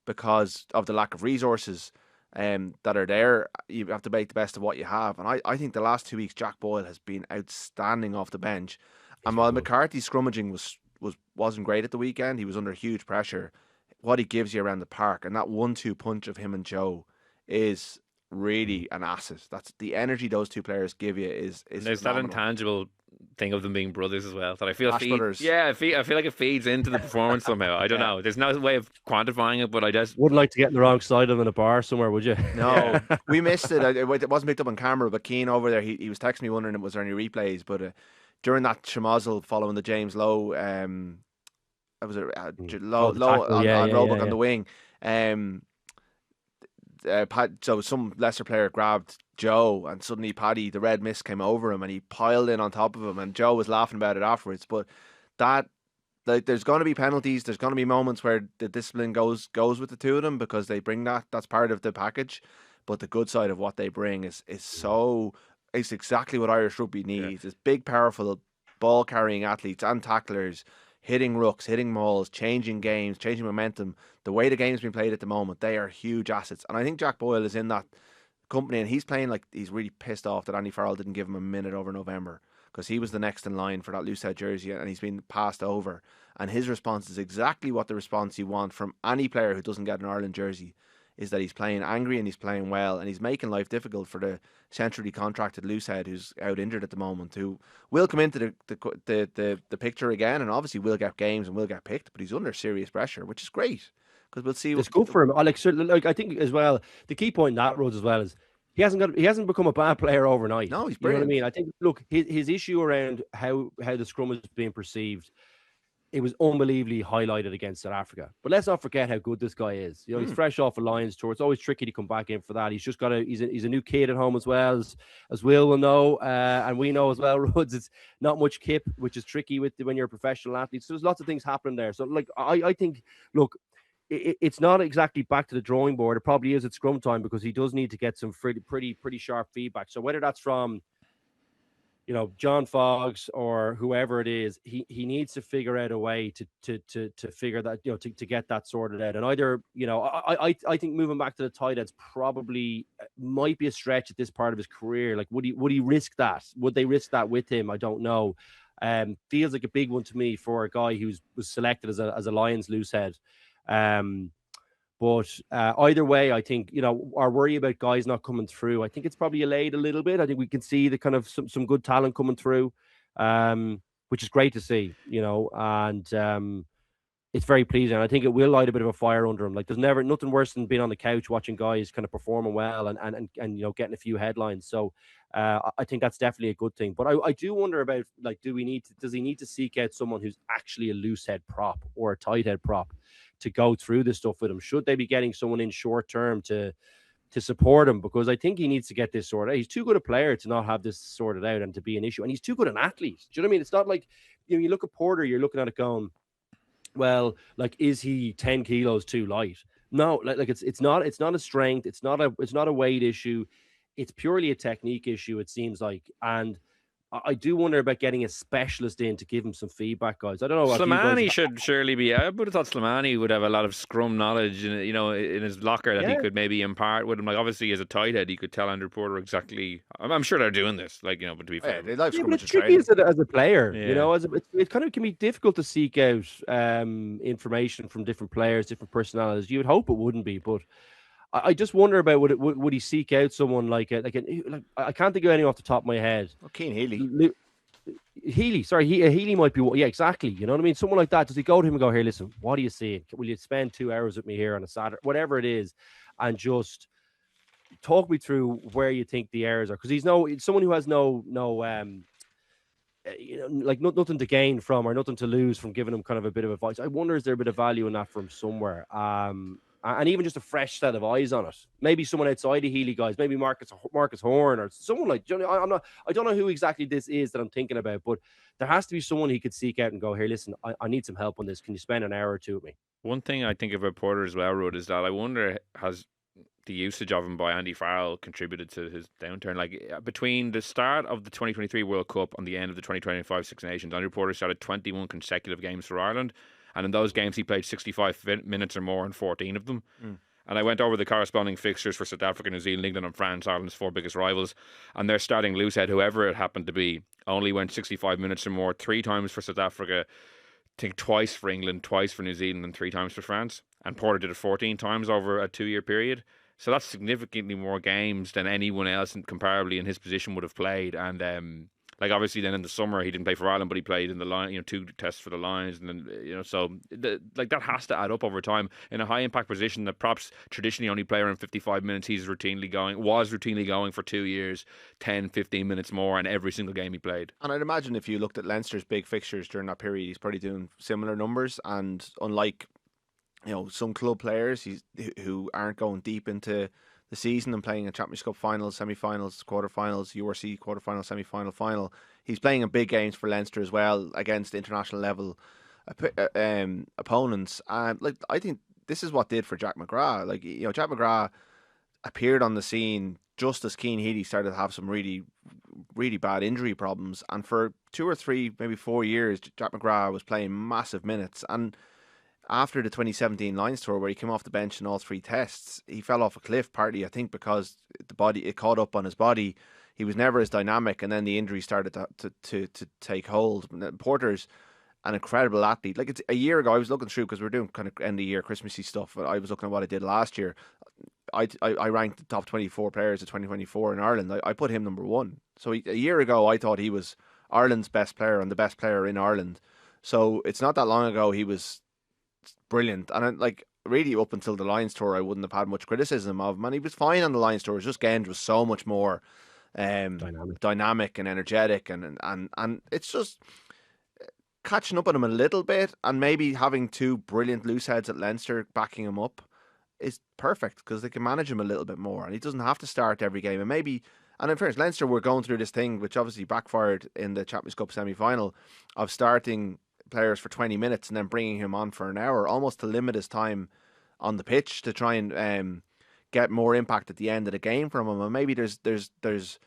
because of the lack of resources that are there. You have to make the best of what you have, and I think the last 2 weeks Jack Boyle has been outstanding off the bench. And while McCarthy's scrummaging wasn't great at the weekend, he was under huge pressure. What he gives you around the park, and that 1-2 punch of him and Joe is really an asset. That's the energy those two players give you is there's phenomenal. that intangible thing of them being brothers as well that I feel brothers. I feel like it feeds into the performance somehow. I don't know. There's no way of quantifying it, but I just wouldn't like to get in the wrong side of him in a bar somewhere, would you? No, we missed it. It wasn't picked up on camera, but Keane over there, he was texting me wondering was there any replays, but during that Schmozzle following the James Lowe, it was Lowe on Roebuck on the wing. So some Leicester player grabbed Joe, and suddenly Paddy, the red mist came over him, and he piled in on top of him, and Joe was laughing about it afterwards. But there's going to be penalties. There's going to be moments where the discipline goes with the two of them, because they bring that. That's part of the package. But the good side of what they bring is it's exactly what Irish rugby needs. Yeah. It's big, powerful, ball carrying athletes and tacklers, hitting rucks, hitting mauls, changing games, changing momentum. The way the game's been played at the moment, they are huge assets. And I think Jack Boyle is in that company, and he's playing like he's really pissed off that Andy Farrell didn't give him a minute over November, because he was the next in line for that loose head jersey, and he's been passed over. And his response is exactly what the response you want from any player who doesn't get an Ireland jersey, is that he's playing angry and he's playing well, and he's making life difficult for the centrally contracted loose head who's out injured at the moment, who will come into the picture again, and obviously will get games and will get picked, but he's under serious pressure, which is great, because we'll see. It's good for him. I think as well, the key point in that, Rhodes, as well, is he hasn't become a bad player overnight. No, he's brilliant. You know what I mean? I think, look, his issue around how the scrum is being perceived, it was unbelievably highlighted against South Africa. But let's not forget how good this guy is. He's fresh off a Lions tour. It's always tricky to come back in for that. He's just got he's a new kid at home as well, as Will know, and we know as well, Rhodes. It's not much kip, which is tricky when you're a professional athlete. So there's lots of things happening there. So like I think, look, it's not exactly back to the drawing board. It probably is at scrum time, because he does need to get some pretty sharp feedback. So whether that's from John Foggs or whoever it is, he needs to figure out a way to figure that, to get that sorted out. And either, I think moving back to the tight ends probably might be a stretch at this part of his career. Like, would he risk that? Would they risk that with him? I don't know. Feels like a big one to me for a guy who was selected as a Lions loose head. But either way, I think, our worry about guys not coming through, I think it's probably allayed a little bit. I think we can see the kind of some good talent coming through, which is great to see, and it's very pleasing. I think it will light a bit of a fire under him. Like, there's nothing worse than being on the couch watching guys kind of performing well and getting a few headlines. So I think that's definitely a good thing. But I do wonder about, like, does he need to seek out someone who's actually a loose head prop or a tight head prop to go through this stuff with him? Should they be getting someone in short term to support him? Because I think he needs to get this sorted out. He's too good a player to not have this sorted out and to be an issue. And he's too good an athlete. Do you know what I mean? It's not like, you look at Porter, you're looking at it going, well, like, is he 10 kilos too light? No, like it's not a strength, it's not a weight issue. It's purely a technique issue, it seems like. And I do wonder about getting a specialist in to give him some feedback, guys. I don't know if you guys Slimani should surely be. I would have thought Slimani would have a lot of scrum knowledge, in his locker that he yeah. could maybe impart with him. Like obviously, as a tight head, he could tell Andrew Porter exactly. I'm sure they're doing this. Like but to be Oh, yeah, fair, they like Yeah, but scrummage it's and tricky training. as a player, yeah. it kind of can be difficult to seek out information from different players, different personalities. You would hope it wouldn't be, but I just wonder about would he seek out someone like I can't think of anyone off the top of my head. Oh, Keane Healy. Healy, sorry, Healy might be. Yeah, exactly. You know what I mean? Someone like that. Does he go to him and go, "Here, listen, what are you seeing? Will you spend 2 hours with me here on a Saturday, whatever it is, and just talk me through where you think the errors are?" Because he's someone who has like nothing to gain from or nothing to lose from giving him kind of a bit of advice. I wonder, is there a bit of value in that from somewhere? And even just a fresh set of eyes on it. Maybe someone outside the Healy guys, maybe Marcus Horn or someone like. I don't know who exactly this is that I'm thinking about, but there has to be someone he could seek out and go, "Here, listen, I need some help on this. Can you spend an hour or two with me?" One thing I think about Porter as well, Rod, is that I wonder has the usage of him by Andy Farrell contributed to his downturn. Like between the start of the 2023 World Cup and the end of the 2025 Six Nations, Andrew Porter started 21 consecutive games for Ireland, and in those games he played 65 minutes or more in 14 of them. And I went over the corresponding fixtures for South Africa, New Zealand, England and France, Ireland's four biggest rivals, and their starting loosehead, whoever it happened to be, only went 65 minutes or more 3 times for South Africa, I think twice for England, twice for New Zealand, and 3 times for France. And Porter did it 14 times over a 2-year period. So that's significantly more games than anyone else, and comparably in his position, would have played. And like obviously, then in the summer he didn't play for Ireland, but he played in the line, 2 tests for the Lions, and then so like that has to add up over time in a high impact position that perhaps traditionally only play around 55 minutes. Was routinely going for 2 years, 10, 15 minutes more in every single game he played. And I'd imagine if you looked at Leinster's big fixtures during that period, he's probably doing similar numbers. And unlike some club players who aren't going deep into the season and playing a Championship Cup finals, semi-finals, quarter-finals, URC quarter-final, semi-final, final, he's playing in big games for Leinster as well against international level opponents. And like I think this is what did for Jack McGrath. Like Jack McGrath appeared on the scene just as Cian Healy started to have some really, really bad injury problems, and for 2 or 3, maybe 4 years, Jack McGrath was playing massive minutes. And after the 2017 Lions tour, where he came off the bench in all 3 tests, he fell off a cliff, partly I think because it caught up on his body. He was never as dynamic, and then the injury started to take hold. Porter's an incredible athlete. Like, it's a year ago, I was looking through, because we're doing kind of end of year Christmassy stuff. I was looking at what I did last year. I ranked the top 24 players of 2024 in Ireland. I put him number 1. So a year ago, I thought he was Ireland's best player and the best player in Ireland. So it's not that long ago he was brilliant. And like really up until the Lions tour, I wouldn't have had much criticism of him. And he was fine on the Lions tour. It's just Genge was so much more dynamic and energetic, and it's just catching up on him a little bit, and maybe having 2 brilliant loose heads at Leinster backing him up is perfect, because they can manage him a little bit more, and he doesn't have to start every game. And in fairness, Leinster were going through this thing, which obviously backfired in the Champions Cup semi-final, of starting players for 20 minutes and then bringing him on for an hour, almost to limit his time on the pitch, to try and get more impact at the end of the game from him. And maybe there's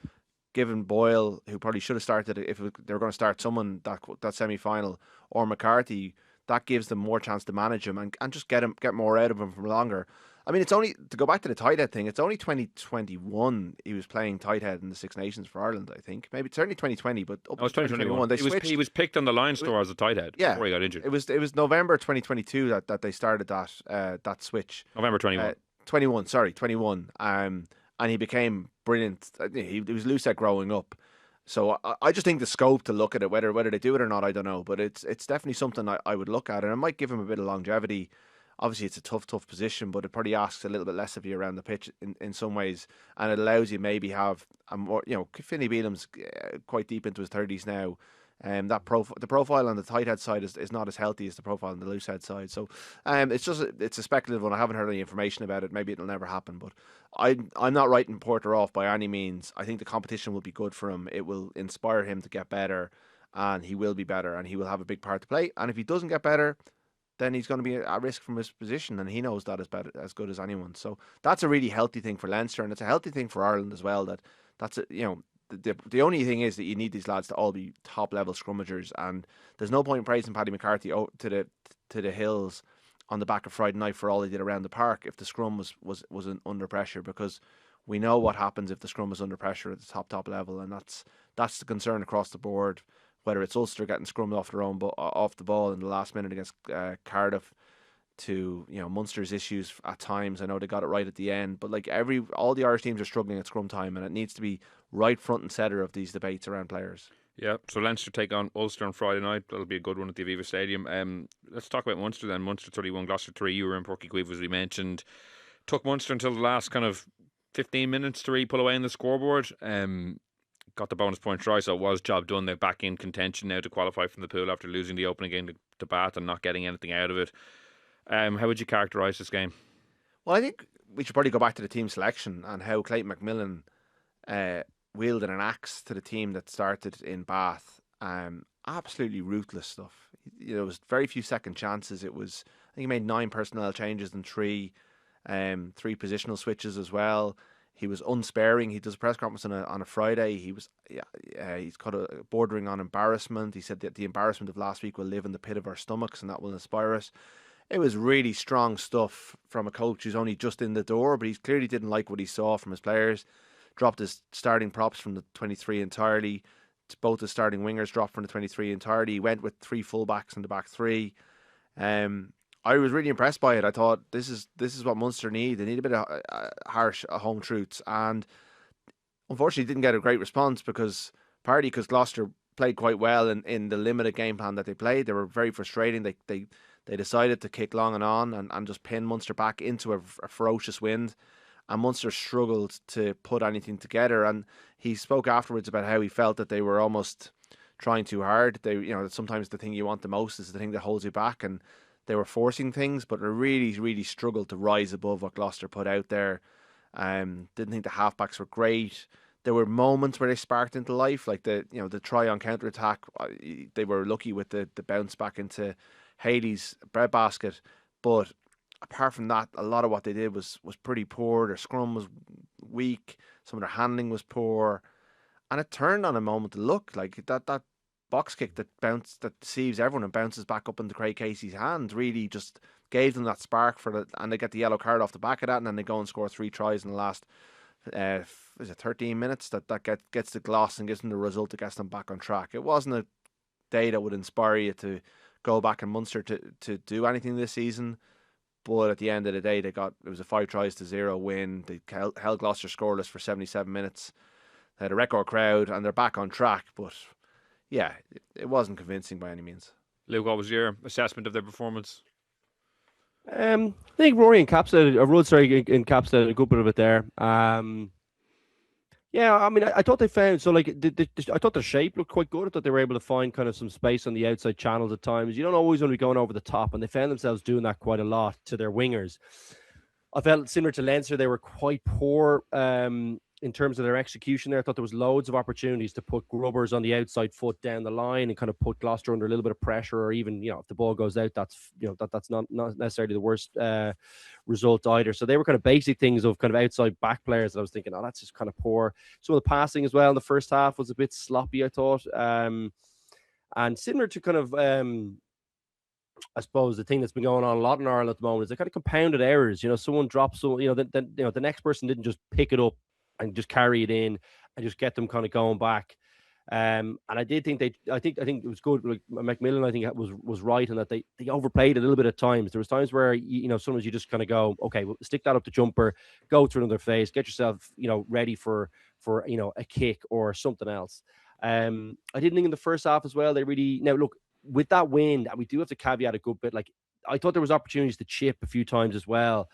given Boyle, who probably should have started if they were going to start someone that semi-final, or McCarthy, that gives them more chance to manage him and just get more out of him from longer. I mean, it's only, to go back to the tight head thing, it's only 2021 he was playing tight head in the Six Nations for Ireland, I think. Maybe certainly 2020, but up to 2021. He was picked on the Lions tour as a tight head before he got injured. It was November 2022 that they started that switch. November 21. 21. And he became brilliant. He was loose head growing up. So I just think the scope to look at it, whether they do it or not, I don't know. But it's definitely something I would look at, and it might give him a bit of longevity. Obviously, it's a tough position, but it probably asks a little bit less of you around the pitch in some ways, and it allows you maybe have a more, Finney Beelam's quite deep into his 30s now, and the profile on the tight head side is not as healthy as the profile on the loose head side. So it's a speculative one. I haven't heard any information about it. Maybe it'll never happen, but I'm not writing Porter off by any means. I think the competition will be good for him. It will inspire him to get better, and he will be better, and he will have a big part to play. And if he doesn't get better, then he's going to be at risk from his position, and he knows that as good as anyone. So that's a really healthy thing for Leinster, and it's a healthy thing for Ireland as well. That's you know, the only thing is that you need these lads to all be top level scrummagers, and there's no point in praising Paddy McCarthy to the hills on the back of Friday night for all he did around the park if the scrum was under pressure, because we know what happens if the scrum is under pressure at the top level, and that's the concern across the board. Whether it's Ulster getting scrummed off the ball in the last minute against Cardiff, to Munster's issues at times. I know they got it right at the end, but like all the Irish teams are struggling at scrum time, and it needs to be right front and centre of these debates around players. Yeah, so Leinster take on Ulster on Friday night. That'll be a good one at the Aviva Stadium. Let's talk about Munster then. Munster 31, Gloucester 3. You were in Pairc Ui Chaoimh, as we mentioned. Took Munster until the last kind of 15 minutes to really pull away in the scoreboard. Got the bonus point try, so it was job done. They're back in contention now to qualify from the pool after losing the opening game to Bath and not getting anything out of it. How would you characterise this game? Well, I think we should probably go back to the team selection and how Clayton McMillan wielded an axe to the team that started in Bath. Absolutely ruthless stuff. There was very few second chances. I think he made 9 personnel changes and 3 positional switches as well. He was unsparing. He does a press conference on a Friday. He's got a bordering on embarrassment. He said that the embarrassment of last week will live in the pit of our stomachs, and that will inspire us. It was really strong stuff from a coach who's only just in the door, but he clearly didn't like what he saw from his players. Dropped his starting props from the 23 entirely. Both the starting wingers dropped from the 23 entirely. He went with 3 fullbacks in the back 3. I was really impressed by it. I thought this is what Munster need. They need a bit of harsh home truths, and unfortunately didn't get a great response because Gloucester played quite well in the limited game plan that they played. They were very frustrating. They decided to kick long and on and just pin Munster back into a ferocious wind, and Munster struggled to put anything together. And he spoke afterwards about how he felt that they were almost trying too hard. Sometimes the thing you want the most is the thing that holds you back, and they were forcing things, but they really, really struggled to rise above what Gloucester put out there. Didn't think the halfbacks were great. There were moments where they sparked into life, like the try on counter attack. They were lucky with the bounce back into Haley's breadbasket, but apart from that, a lot of what they did was pretty poor. Their scrum was weak. Some of their handling was poor, and it turned on a moment to look like that box kick that deceives everyone and bounces back up into Craig Casey's hand really just gave them that spark and they get the yellow card off the back of that, and then they go and score 3 tries in the last 13 minutes that gets the gloss and gives them the result that gets them back on track. It wasn't a day that would inspire you to go back in Munster to do anything this season, but at the end of the day it was a 5-0 win. They held Gloucester scoreless for 77 minutes. They had a record crowd and they're back on track, but yeah, it wasn't convincing by any means. Luke, what was your assessment of their performance? I think Rory encapsulated a good bit of it there. Yeah, I mean, I thought they found, so like, I thought their shape looked quite good. I thought they were able to find kind of some space on the outside channels at times. You don't always want to be going over the top, and they found themselves doing that quite a lot to their wingers. I felt similar to Leinster, they were quite poor in terms of their execution there. I thought there was loads of opportunities to put grubbers on the outside foot down the line and kind of put Gloucester under a little bit of pressure, or even, if the ball goes out, that's not necessarily the worst result either. So they were kind of basic things of kind of outside back players that I was thinking, that's just kind of poor. Some of the passing as well in the first half was a bit sloppy, I thought. And similar to kind of, I suppose the thing that's been going on a lot in Ireland at the moment is the kind of compounded errors. Someone drops, the next person didn't just pick it up and just carry it in and just get them kind of going back. And I did think I think it was good. Like McMillan, I think was right in that they overplayed a little bit at times. There was times where sometimes you just kind of go, okay, well, stick that up the jumper, go through another phase, get yourself ready for a kick or something else. I didn't think in the first half as well. They really, now look, with that win, and we do have to caveat a good bit. Like, I thought there was opportunities to chip a few times as well.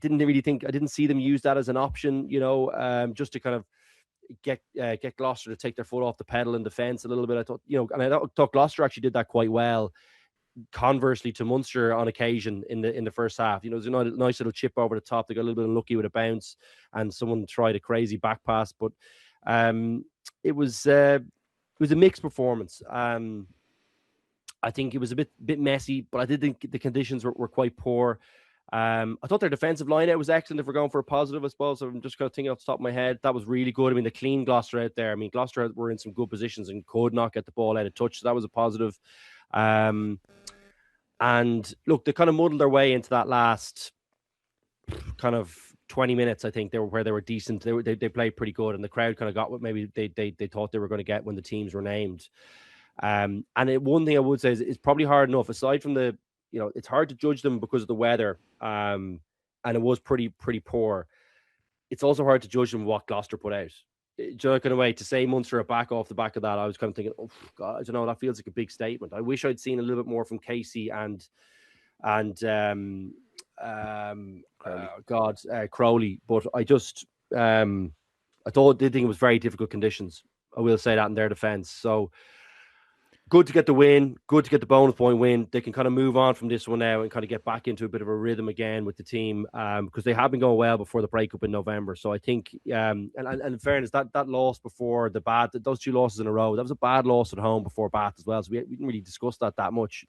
I didn't see them use that as an option, just to kind of get Gloucester to take their foot off the pedal in defence a little bit. I thought, and I thought Gloucester actually did that quite well. Conversely to Munster on occasion in the first half, there's a nice little chip over the top. They got a little bit unlucky with a bounce, and someone tried a crazy back pass, but it was a mixed performance. I think it was a bit messy, but I did think the conditions were quite poor. I thought their defensive line out was excellent if we're going for a positive, I suppose. So I'm just kind of thinking off the top of my head. That was really good. I mean, the clean Gloucester out there. I mean, Gloucester were in some good positions and could not get the ball out of touch. So that was a positive. And look, they kind of muddled their way into that last kind of 20 minutes. I think they were decent. They played pretty good, and the crowd kind of got what maybe they thought they were going to get when the teams were named. And one thing I would say is it's probably hard enough, aside from the, it's hard to judge them because of the weather. And it was pretty poor. It's also hard to judge them what Gloucester put out. Kind of way to say Munster are back off the back of that. I was kind of thinking, oh God, I don't know. That feels like a big statement. I wish I'd seen a little bit more from Casey and Crowley. But I just did think it was very difficult conditions. I will say that in their defence. So good to get the win, good to get the bonus point win. They can kind of move on from this one now and kind of get back into a bit of a rhythm again with the team, because they have been going well before the breakup in November. So I think, and in fairness, that loss before those 2 losses in a row, that was a bad loss at home before Bath as well. So we didn't really discuss that much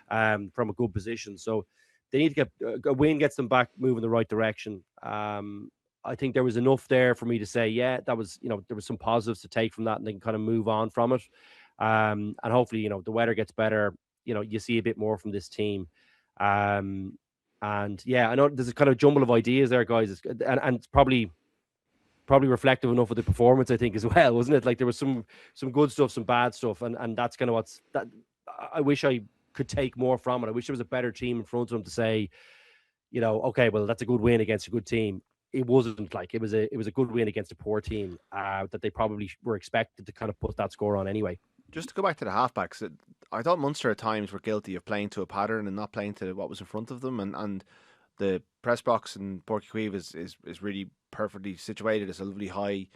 from a good position. So they need to get a win, gets them back moving in the right direction. I think there was enough there for me to say, yeah, that was, there was some positives to take from that, and they can kind of move on from it. And hopefully, the weather gets better. You see a bit more from this team. And yeah, I know there's a kind of jumble of ideas there, guys, and it's probably reflective enough of the performance, I think, as well, wasn't it? Like there was some good stuff, some bad stuff, and that's kind of that. I wish I could take more from it. I wish there was a better team in front of them to say, okay, well, that's a good win against a good team. It wasn't like it was a good win against a poor team that they probably were expected to kind of put that score on anyway. Just to go back to the halfbacks, I thought Munster at times were guilty of playing to a pattern and not playing to what was in front of them. And the press box in Pairc Ui Chaoimh is really perfectly situated. It's a lovely high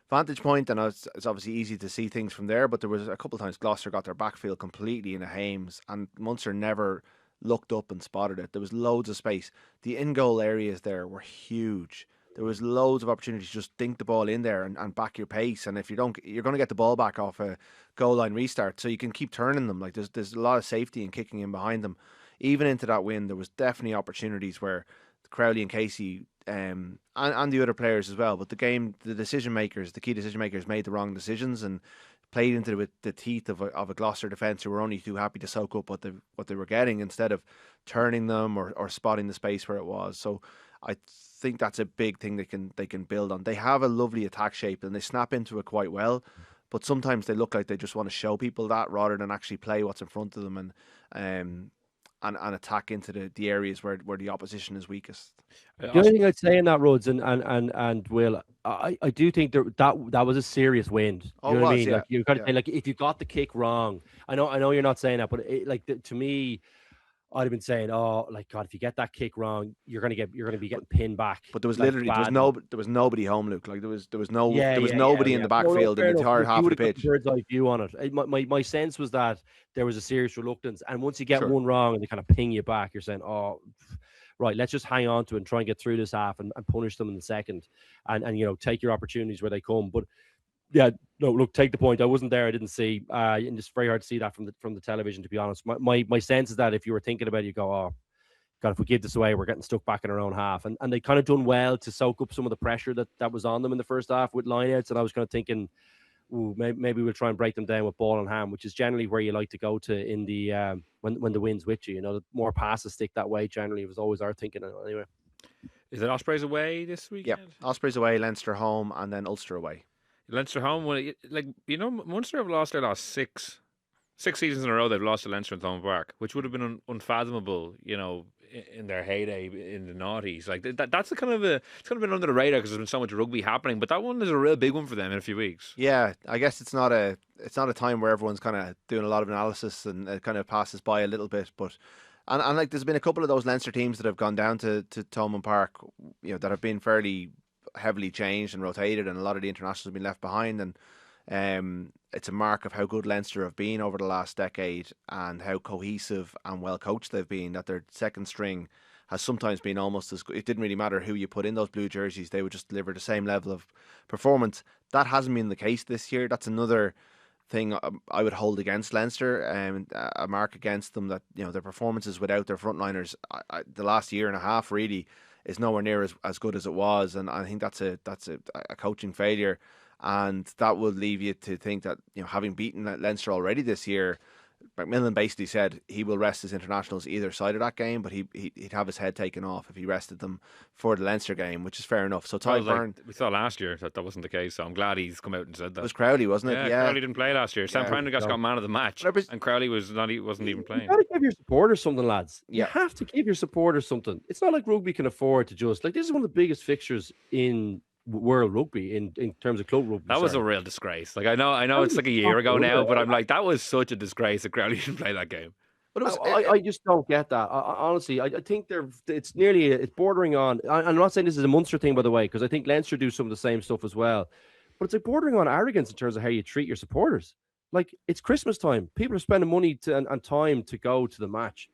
vantage point, and it's obviously easy to see things from there. But there was a couple of times Gloucester got their backfield completely in a hames, and Munster never looked up and spotted it. There was loads of space. The in-goal areas there were huge. There was loads of opportunities to just dink the ball in there and back your pace. And if you don't, you're going to get the ball back off a goal line restart. So you can keep turning them. Like there's a lot of safety in kicking in behind them. Even into that win, there was definitely opportunities where Crowley and Casey and the other players as well. But the key decision makers made the wrong decisions and played into the teeth of a Gloucester defence who were only too happy to soak up what they were getting instead of turning them or spotting the space where it was. So I think that's a big thing they can build on. They have a lovely attack shape and they snap into it quite well, but sometimes they look like they just want to show people that rather than actually play what's in front of them and attack into the areas where the opposition is weakest. The only thing I'd say in that, Rhodes and Will, I do think that was a serious win. You know what I mean? Yeah, like you got to say, like if you got the kick wrong, I know you're not saying that, but to me, I'd have been saying, oh, like God, if you get that kick wrong, you're gonna be getting pinned back. But there was literally there was nobody home, Luke. Like there was nobody in the backfield in the entire half of the pitch. Bird's eye view on it. My sense was that there was a serious reluctance, and once you get one wrong and they kind of ping you back, you're saying, oh, right, let's just hang on to it and try and get through this half and punish them in the second, and take your opportunities where they come. But yeah, no, look, take the point. I wasn't there. I didn't see. And it's very hard to see that from the television, to be honest. My sense is that if you were thinking about it, you go, oh, God, if we give this away, we're getting stuck back in our own half. And they kind of done well to soak up some of the pressure that was on them in the first half with lineouts. And I was kind of thinking, ooh, maybe we'll try and break them down with ball in hand, which is generally where you like to go to in the when the wind's with you. The more passes stick that way. Generally, it was always our thinking anyway. Is it Ospreys away this weekend? Yeah, Ospreys away, Leinster home, and then Ulster away. Leinster home, Munster have lost their last six seasons in a row. They've lost to Leinster in Thomond Park, which would have been unfathomable, in their heyday in the noughties. Like that's it's kind of been under the radar because there's been so much rugby happening. But that one is a real big one for them in a few weeks. Yeah, I guess it's not a time where everyone's kind of doing a lot of analysis and it kind of passes by a little bit. But and like there's been a couple of those Leinster teams that have gone down to Thomond Park, that have been fairly heavily changed and rotated, and a lot of the internationals have been left behind, and it's a mark of how good Leinster have been over the last decade and how cohesive and well coached they've been, that their second string has sometimes been almost as good. It didn't really matter who you put in those blue jerseys, they would just deliver the same level of performance. That hasn't been the case this year. That's another thing I would hold against Leinster, a mark against them that their performances without their frontliners, the last year and a half really is nowhere near as good as it was, and I think that's a coaching failure, and that would leave you to think that having beaten Leinster already this year, McMillan basically said he will rest his internationals either side of that game, but he'd have his head taken off if he rested them for the Leinster game, which is fair enough. So Ty Byrne, we saw last year that wasn't the case, so I'm glad he's come out and said that. It was Crowley, wasn't it? Yeah, Crowley didn't play last year. Sam Prendergast got man of the match, and Crowley wasn't even playing. You got to give your supporters something, lads. Yeah. You have to give your supporters something. It's not like rugby can afford to just this is one of the biggest fixtures in world rugby in terms of club rugby. That was a real disgrace. Like I know it's like a year ago now, but I'm like, that was such a disgrace that Crowley didn't play that game. But I just don't get that. Honestly, I think it's bordering on. I'm not saying this is a Munster thing, by the way, because I think Leinster do some of the same stuff as well. But it's like bordering on arrogance in terms of how you treat your supporters. Like, it's Christmas time. People are spending money and time to go to the match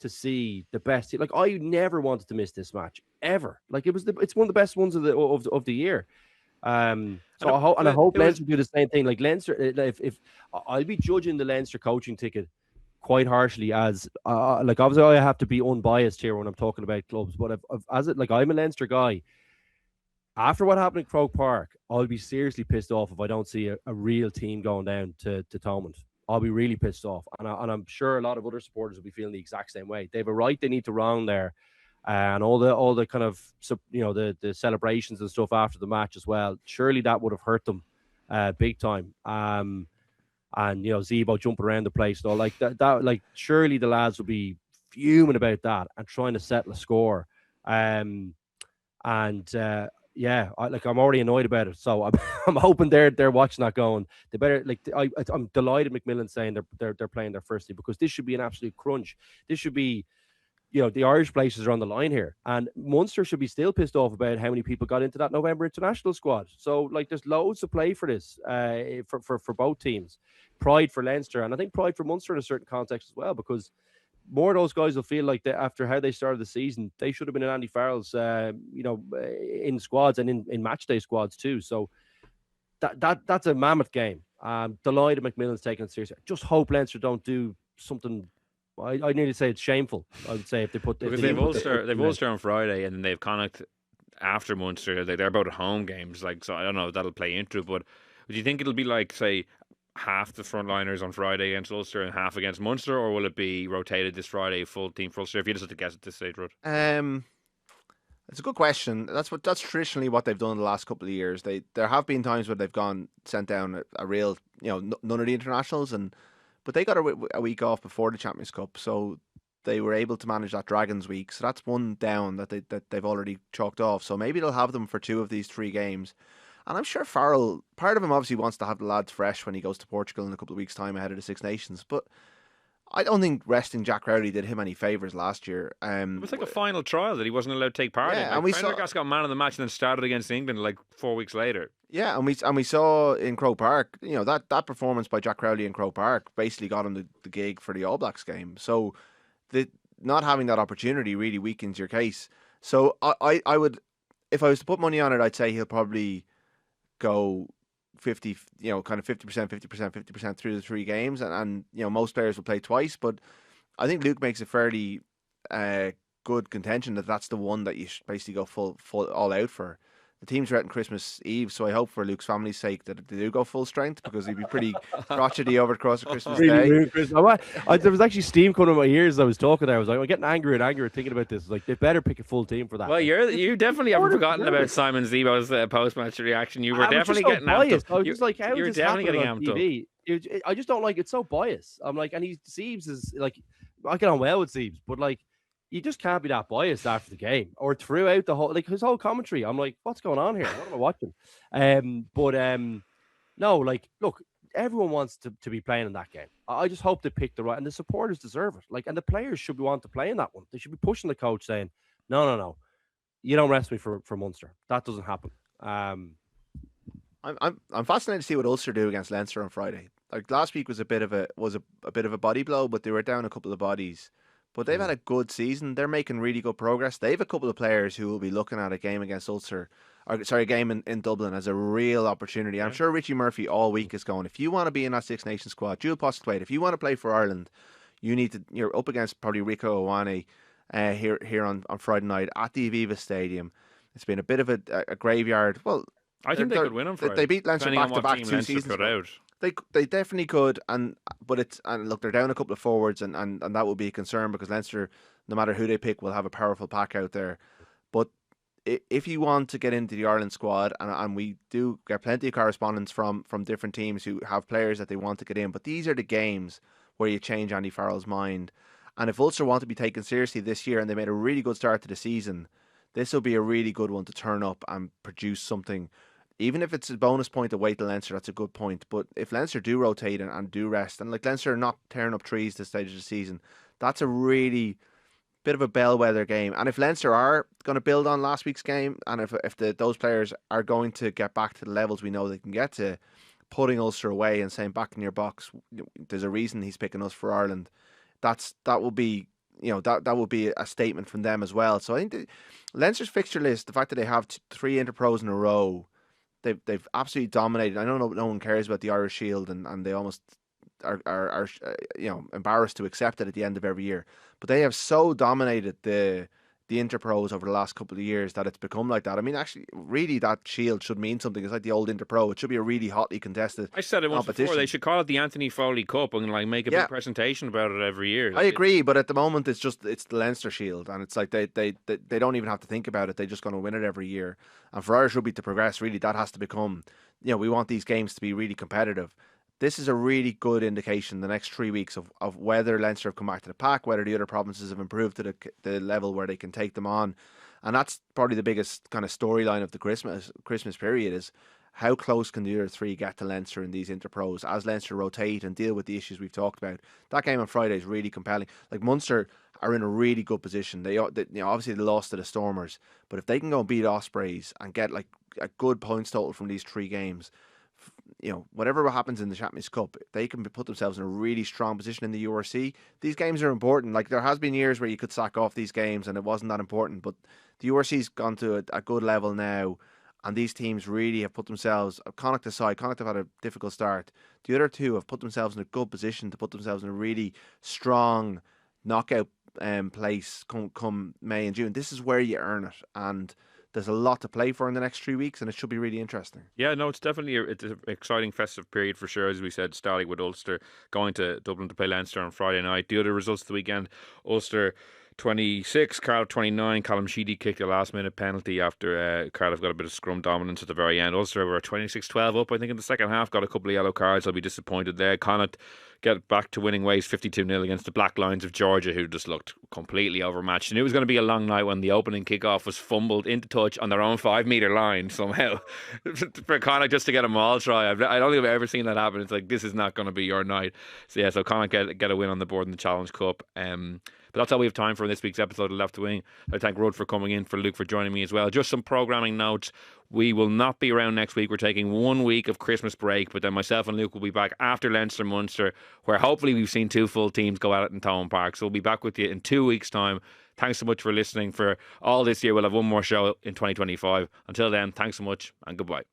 to see the best. Like, I never wanted to miss this match ever. Like, it's one of the best ones of the year. I hope Leinster do the same thing. Like Leinster, if I'll be judging the Leinster coaching ticket quite harshly, as like obviously I have to be unbiased here when I'm talking about clubs, but I'm a Leinster guy. After what happened at Croke Park, I'll be seriously pissed off if I don't see a real team going down to Thomond. I'll be really pissed off, and I'm sure a lot of other supporters will be feeling the exact same way. They have a right; they need to wrong there, and all the kind of the celebrations and stuff after the match as well. Surely that would have hurt them big time. And Zebo jumping around the place and all like that. Like surely the lads will be fuming about that and trying to settle a score. I'm already annoyed about it. So I'm hoping they're watching that going. They better I'm delighted McMillan's saying they're playing their first team, because this should be an absolute crunch. This should be, the Irish places are on the line here, and Munster should be still pissed off about how many people got into that November international squad. So there's loads to play for this, for both teams. Pride for Leinster, and I think pride for Munster in a certain context as well, because more of those guys will feel like after how they started the season, they should have been in Andy Farrell's, in squads and in match day squads too. So that's a mammoth game. Delighted McMillan's taking it seriously. Just hope Leinster don't do something. I nearly say it's shameful. I would say if they put because they've Ulster on Friday, and then they've Connacht after Munster. They're both home games. So I don't know if that'll play into it. But do you think it'll be like, say, half the frontliners on Friday against Ulster and half against Munster, or will it be rotated this Friday, full team for Ulster? If you just had to guess at this stage, Rod. It's a good question. That's traditionally what they've done in the last couple of years. There have been times where they've sent down a real, none of the internationals, but they got a week off before the Champions Cup, so they were able to manage that Dragons week. So that's one down that they've already chalked off. So maybe they'll have them for 2 of these 3 games. And I'm sure Farrell, part of him obviously wants to have the lads fresh when he goes to Portugal in a couple of weeks' time ahead of the Six Nations. But I don't think resting Jack Crowley did him any favours last year. It was like a final trial that he wasn't allowed to take part in. And Prendergast got man of the match and then started against England 4 weeks later. Yeah, and we saw in Croke Park, that performance by Jack Crowley in Croke Park basically got him the gig for the All Blacks game. So not having that opportunity really weakens your case. So I would, if I was to put money on it, I'd say he'll probably go 50, kind of 50%, 50% through the 3 games, and most players will play twice. But I think Luke makes a fairly good contention that's the one that you should basically go full all out for. The teams are out on Christmas Eve, so I hope for Luke's family's sake that they do go full strength, because he'd be pretty crotchety over across Christmas Day. There was actually steam coming in my ears as I was talking there. I was like, I'm getting angrier thinking about this. Like, they better pick a full team for that. Well, you definitely haven't forgotten about Simon Zebo's post-match reaction. You were definitely getting amped up. I was just like, how is this happening on TV? I just don't like it. It's so biased. I'm like, and Siebes is like, I get on well with Siebes, but like, you just can't be that biased after the game or throughout the whole, his whole commentary. I'm like, what's going on here? What am I watching? No, look, everyone wants to be playing in that game. I just hope they pick the right, and the supporters deserve it. And the players should want to play in that one. They should be pushing the coach saying, no, you don't rest me for Munster. That doesn't happen. I'm fascinated to see what Ulster do against Leinster on Friday. Like, last week was a bit of a body blow, but they were down a couple of bodies. But they've had a good season. They're making really good progress. They have a couple of players who will be looking at a game against Ulster a game in Dublin as a real opportunity. I'm sure Richie Murphy all week is going, if you want to be in that Six Nations squad, Jules Postlewaite, if you want to play for Ireland, you're up against probably Rico Ioane here on Friday night at the Aviva Stadium. It's been a bit of a graveyard. Well, I think they could win on Friday. They beat Leinster back to back 2 seasons ago. They definitely could, and look, they're down a couple of forwards, and that would be a concern because Leinster, no matter who they pick, will have a powerful pack out there. But if you want to get into the Ireland squad, and we do get plenty of correspondence from different teams who have players that they want to get in, but these are the games where you change Andy Farrell's mind. And if Ulster want to be taken seriously this year, and they made a really good start to the season, this will be a really good one to turn up and produce something. Even if it's a bonus point away to Leinster, that's a good point. But if Leinster do rotate and do rest, and like Leinster are not tearing up trees this stage of the season, that's a really bit of a bellwether game. And if Leinster are going to build on last week's game, and if those players are going to get back to the levels we know they can get to, putting Ulster away and saying back in your box, there's a reason he's picking us for Ireland. That will be, that would be a statement from them as well. So I think Leinster's fixture list, the fact that they have 3 interpros in a row, they've absolutely dominated. I know no one cares about the Irish Shield, and they almost are embarrassed to accept it at the end of every year. But they have so dominated the interpros over the last couple of years that it's become like that. I mean, actually, really, that Shield should mean something. It's like the old Interpro. It should be a really hotly contested. I said it once before. They should call it the Anthony Foley Cup and make a big presentation about it every year. I agree, but at the moment, it's the Leinster Shield, and it's like they don't even have to think about it. They're just going to win it every year. And for Irish rugby to progress, really, that has to become. We want these games to be really competitive. This is a really good indication the next 3 weeks of whether Leinster have come back to the pack, whether the other provinces have improved to the level where they can take them on. And that's probably the biggest kind of storyline of the Christmas period is how close can the other 3 get to Leinster in these interpros as Leinster rotate and deal with the issues we've talked about. That game on Friday is really compelling. Like Munster are in a really good position. They obviously they lost to the Stormers, but if they can go and beat Ospreys and get like a good points total from these 3 games, whatever happens in the Champions Cup, they can put themselves in a really strong position in the URC. These games are important. Like there has been years where you could sack off these games and it wasn't that important, but the URC's gone to a good level now, and these teams really have put themselves. Connacht aside, Connacht have had a difficult start. The other 2 have put themselves in a good position to put themselves in a really strong knockout place come May and June. This is where you earn it, and there's a lot to play for in the next 3 weeks, and it should be really interesting. Yeah, no, it's definitely it's an exciting festive period for sure. As we said, starting with Ulster going to Dublin to play Leinster on Friday night. The other results of the weekend: Ulster 26, Cardiff 29. Callum Sheedy kicked a last-minute penalty after Cardiff got a bit of scrum dominance at the very end. Ulster were 26-12 up, I think, in the second half. Got a couple of yellow cards. I'll be disappointed there. Connacht get back to winning ways 52-0 against the Black Lions of Georgia, who just looked completely overmatched. And it was going to be a long night when the opening kickoff was fumbled into touch on their own 5-metre line somehow. For Connacht just to get a maul try. I don't think I've ever seen that happen. It's like, this is not going to be your night. So Connacht get a win on the board in the Challenge Cup. But that's all we have time for in this week's episode of Left Wing. I thank Rudd for coming in, for Luke for joining me as well. Just some programming notes. We will not be around next week. We're taking 1 week of Christmas break, but then myself and Luke will be back after Leinster Munster, where hopefully we've seen 2 full teams go at it in Thomond Park. So we'll be back with you in 2 weeks' time. Thanks so much for listening for all this year. We'll have one more show in 2025. Until then, thanks so much and goodbye.